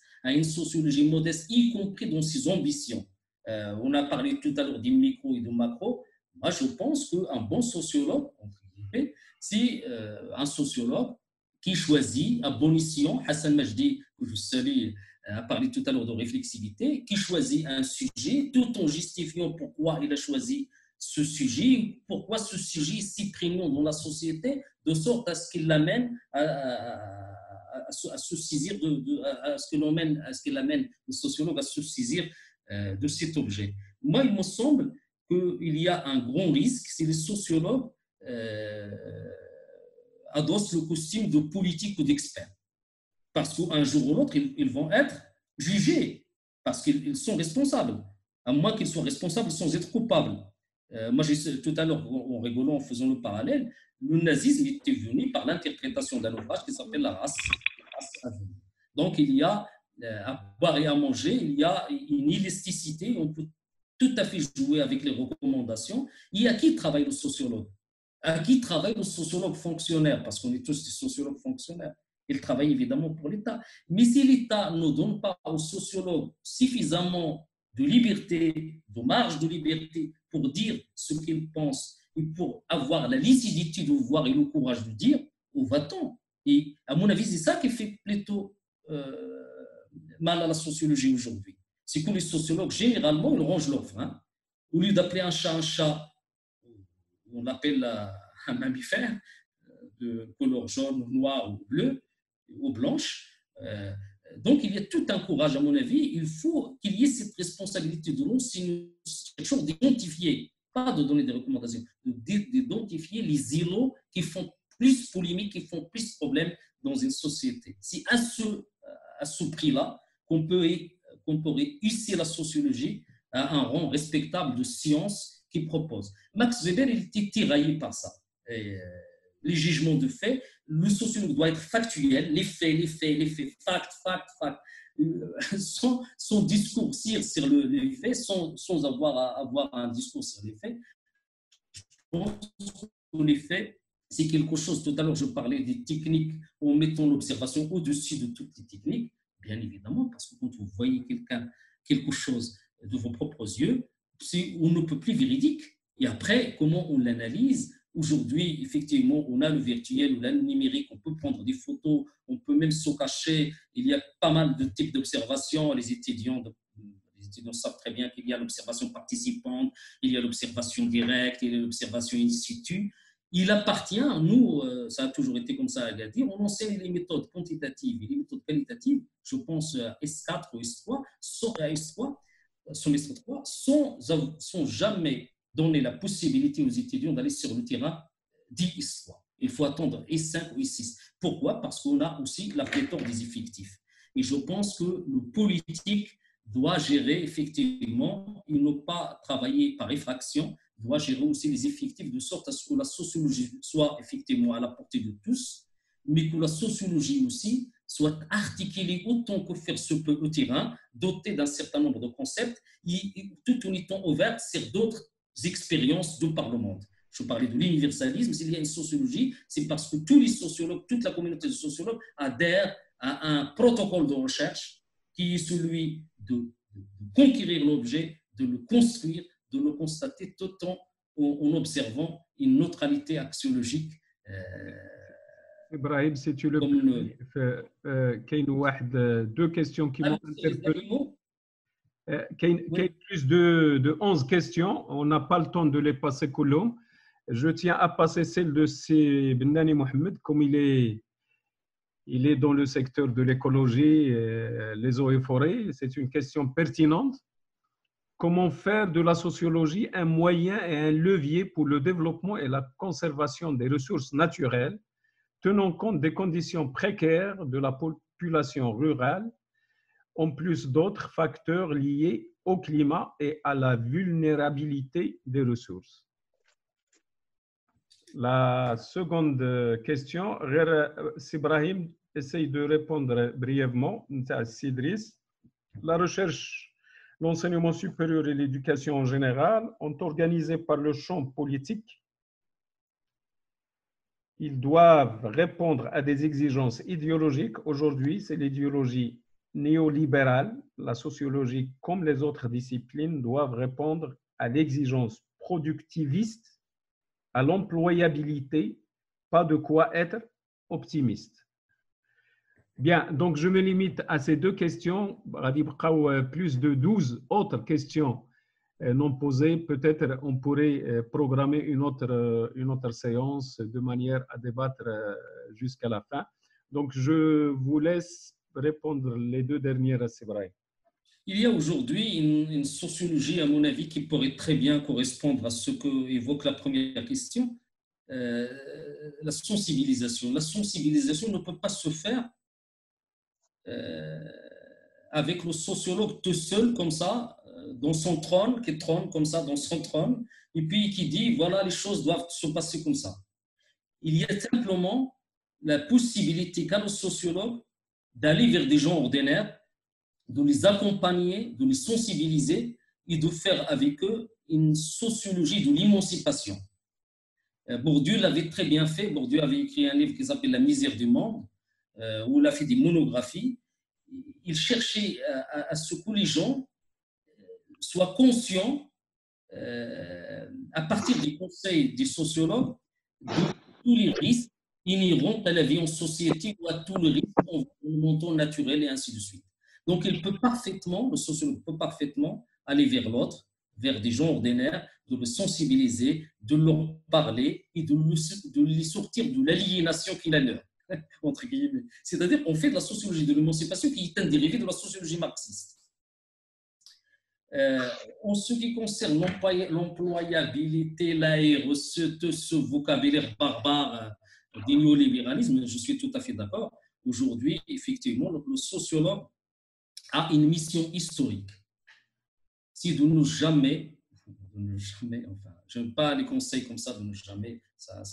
y compris dans ses ambitions. On a parlé tout à l'heure du micro et du macro. Moi, je pense qu'un bon sociologue, c'est un sociologue qui choisit à bon escient, Hassan Majdi, que je salue, a parlé tout à l'heure de réflexivité, qui choisit un sujet tout en justifiant pourquoi il a choisi ce sujet, pourquoi ce sujet est si prégnant dans la société, de sorte à ce qu'il l'amène à se saisir à ce qu'il amène le sociologue à se saisir de cet objet. Moi, il me semble qu'il y a un grand risque si les sociologues adossent le costume de politique ou d'expert. Parce qu'un jour ou l'autre, ils vont être jugés, parce qu'ils sont responsables, à moins qu'ils soient responsables sans être coupables. Moi, tout à l'heure, en rigolant, en faisant le parallèle, le nazisme était venu par l'interprétation d'un ouvrage qui s'appelle La race à venir. Donc, il y a à boire et à manger, il y a une élasticité, on peut tout à fait jouer avec les recommandations. Et à qui travaille le sociologue? À qui travaille le sociologue fonctionnaire? Parce qu'on est tous des sociologues fonctionnaires. Il travaille évidemment pour l'État. Mais si l'État ne donne pas aux sociologues suffisamment de liberté, de marge de liberté pour dire ce qu'ils pensent et pour avoir la lucidité de voir et le courage de dire, où va-t-on? Et à mon avis, c'est ça qui fait plutôt mal à la sociologie aujourd'hui. C'est que les sociologues, généralement, ils rongent leur frein. Au lieu d'appeler un chat, on l'appelle un mammifère de couleur jaune, noir ou bleu ou blanche. Donc, il y a tout un courage, à mon avis. Il faut qu'il y ait cette responsabilité de l'enseignant, toujours d'identifier, pas de donner des recommandations, d'identifier les îlots qui font plus polémique, qui font plus problème dans une société. C'est à ce prix-là qu'on peut réussir la sociologie à un rang respectable de science qu'il propose. Max Weber, il était tiraillé par ça. Les jugements de fait, le sociologue doit être factuel, les faits, fact, sans discoursir sur les faits, sans avoir un discours sur les faits. Je pense que les faits, c'est quelque chose, tout à l'heure je parlais des techniques en mettant l'observation au-dessus de toutes les techniques, bien évidemment, parce que quand vous voyez quelque chose de vos propres yeux, on ne peut plus véridique. Et après, comment on l'analyse? Aujourd'hui, effectivement, on a le virtuel, on a le numérique, on peut prendre des photos, on peut même se cacher. Il y a pas mal de types d'observations. Les étudiants savent très bien qu'il y a l'observation participante, il y a l'observation directe, il y a l'observation in situ. Il appartient, nous, ça a toujours été comme ça à Agadir, on enseigne les méthodes quantitatives et les méthodes qualitatives, je pense à S4 ou S3, semestre 3, sans jamais donner la possibilité aux étudiants d'aller sur le terrain d'I3. Il faut attendre I5 ou I6. Pourquoi? Parce qu'on a aussi la pléthore des effectifs. Et je pense que le politique doit gérer effectivement, il ne pas travailler par effraction, doit gérer aussi les effectifs de sorte à ce que la sociologie soit effectivement à la portée de tous, mais que la sociologie aussi soit articulée autant que faire se peut au terrain, dotée d'un certain nombre de concepts, et tout en étant ouverte sur d'autres expériences de par le monde. Je parlais de l'universalisme. S'il y a une sociologie, c'est parce que tous les sociologues, toute la communauté de sociologues adhèrent à un protocole de recherche qui est celui de conquérir l'objet, de le construire, de le constater tout en observant une neutralité axiologique. Ibrahim, si tu le permets, deux questions qui m'ont interpellé. Il y a plus de 11 questions. On n'a pas le temps de les passer colons. Je tiens à passer celle de Bennani Mohamed, comme il est dans le secteur de l'écologie, les eaux et forêts. C'est une question pertinente. Comment faire de la sociologie un moyen et un levier pour le développement et la conservation des ressources naturelles, tenant compte des conditions précaires de la population rurale, en plus d'autres facteurs liés au climat et à la vulnérabilité des ressources. La seconde question, Ibrahim essaye de répondre brièvement. Sidris, la recherche, l'enseignement supérieur et l'éducation en général ont organisé par le champ politique. Ils doivent répondre à des exigences idéologiques. Aujourd'hui, c'est l'idéologie néolibérale. La sociologie, comme les autres disciplines, doivent répondre à l'exigence productiviste, à l'employabilité, pas de quoi être optimiste. Bien, donc je me limite à ces deux questions. Plus de 12 autres questions non posées. Peut-être on pourrait programmer une autre séance de manière à débattre jusqu'à la fin. Donc je vous laisse répondre les deux dernières à Sébraï. Il y a aujourd'hui une sociologie, à mon avis, qui pourrait très bien correspondre à ce qu'évoque la première question. la sensibilisation. La sensibilisation ne peut pas se faire avec le sociologue tout seul, comme ça, dans son trône, qui trône comme ça dans son trône, et puis qui dit, voilà, les choses doivent se passer comme ça. Il y a simplement la possibilité qu'a le sociologue d'aller vers des gens ordinaires, de les accompagner, de les sensibiliser et de faire avec eux une sociologie de l'émancipation. Bourdieu l'avait très bien fait. Bourdieu avait écrit un livre qui s'appelle La misère du monde, où il a fait des monographies. Il cherchait à ce que les gens soient conscients, à partir des conseils des sociologues, de tous les risques inhérents à la vie en société ou à tous les risques environnementaux, naturels et ainsi de suite. Donc, le sociologue peut parfaitement aller vers l'autre, vers des gens ordinaires, de les sensibiliser, de leur parler et de les sortir de l'aliénation qu'il a leur. Entre guillemets. C'est-à-dire qu'on fait de la sociologie de l'émancipation qui est un dérivé de la sociologie marxiste. En ce qui concerne l'employabilité, la ce vocabulaire barbare du néolibéralisme, je suis tout à fait d'accord. Aujourd'hui, effectivement, le sociologue a une mission historique. Si de ne jamais, enfin, je n'aime pas les conseils comme ça, de ne jamais, ça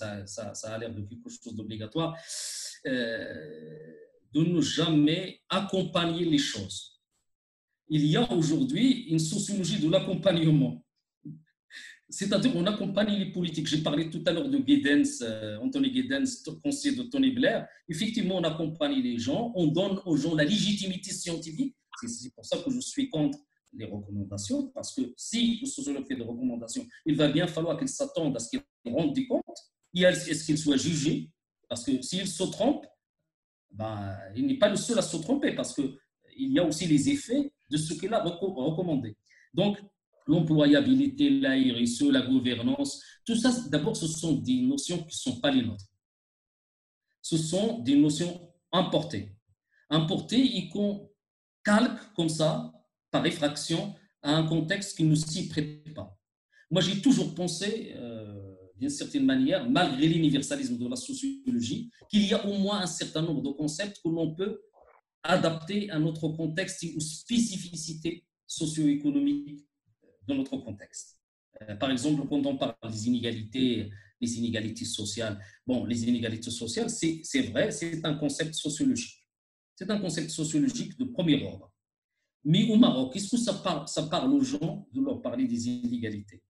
a l'air de quelque chose d'obligatoire, de ne jamais accompagner les choses. Il y a aujourd'hui une sociologie de l'accompagnement. C'est-à-dire qu'on accompagne les politiques. J'ai parlé tout à l'heure de Giddens, Anthony Giddens, conseiller de Tony Blair. Effectivement, on accompagne les gens, on donne aux gens la légitimité scientifique. C'est pour ça que je suis contre les recommandations, parce que si le sociologue fait des recommandations, il va bien falloir qu'il s'attende à ce qu'il rende des comptes et à ce qu'il soit jugé, parce que s'il se trompe, ben, il n'est pas le seul à se tromper, parce qu'il y a aussi les effets de ce qu'il a recommandé. Donc, l'employabilité, la RSE, la gouvernance, tout ça, d'abord, ce sont des notions qui ne sont pas les nôtres. Ce sont des notions importées. Importées et qu'on calque comme ça, par effraction, à un contexte qui ne s'y prête pas. Moi, j'ai toujours pensé, d'une certaine manière, malgré l'universalisme de la sociologie, qu'il y a au moins un certain nombre de concepts que l'on peut adapter à notre contexte et aux spécificités socio-économiques de notre contexte. Par exemple, quand on parle des inégalités sociales, bon, les inégalités sociales, c'est vrai, c'est un concept sociologique. C'est un concept sociologique de premier ordre. Mais au Maroc, est-ce que ça parle aux gens de leur parler des inégalités?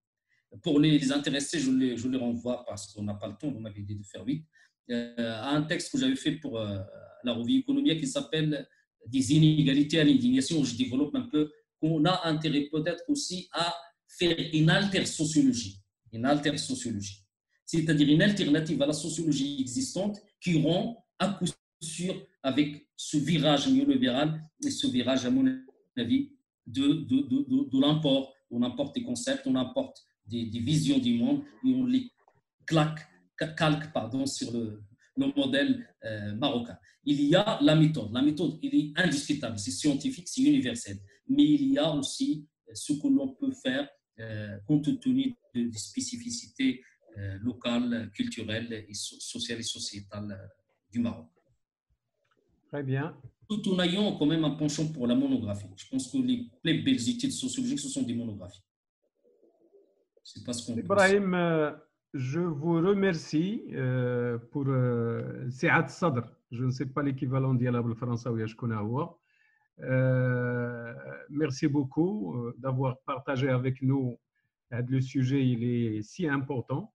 Pour les intéressés, je les renvoie, parce qu'on n'a pas le temps, vous m'avez dit de faire vite, à un texte que j'avais fait pour la revue Économia qui s'appelle « Des inégalités à l'indignation », où je développe un peu qu'on a intérêt peut-être aussi à faire une alter-sociologie, c'est-à-dire une alternative à la sociologie existante qui rend à coup sûr avec ce virage néolibéral et ce virage, à mon avis, de l'import. On importe des concepts, on importe des visions du monde et on les calque sur le modèle marocain. Il y a la méthode. La méthode, elle est indiscutable, c'est scientifique, c'est universel. Mais il y a aussi ce que l'on peut faire compte tenu des spécificités locales, culturelles, et sociales et sociétales du Maroc. Très bien. Tout en ayant quand même un penchant pour la monographie. Je pense que les plus belles études sociologiques, ce sont des monographies. C'est pas ce qu'on Ibrahim, je vous remercie pour Si'at Sadr. Je ne sais pas l'équivalent d'Yala en français ou je connais. Merci beaucoup d'avoir partagé avec nous le sujet, il est si important.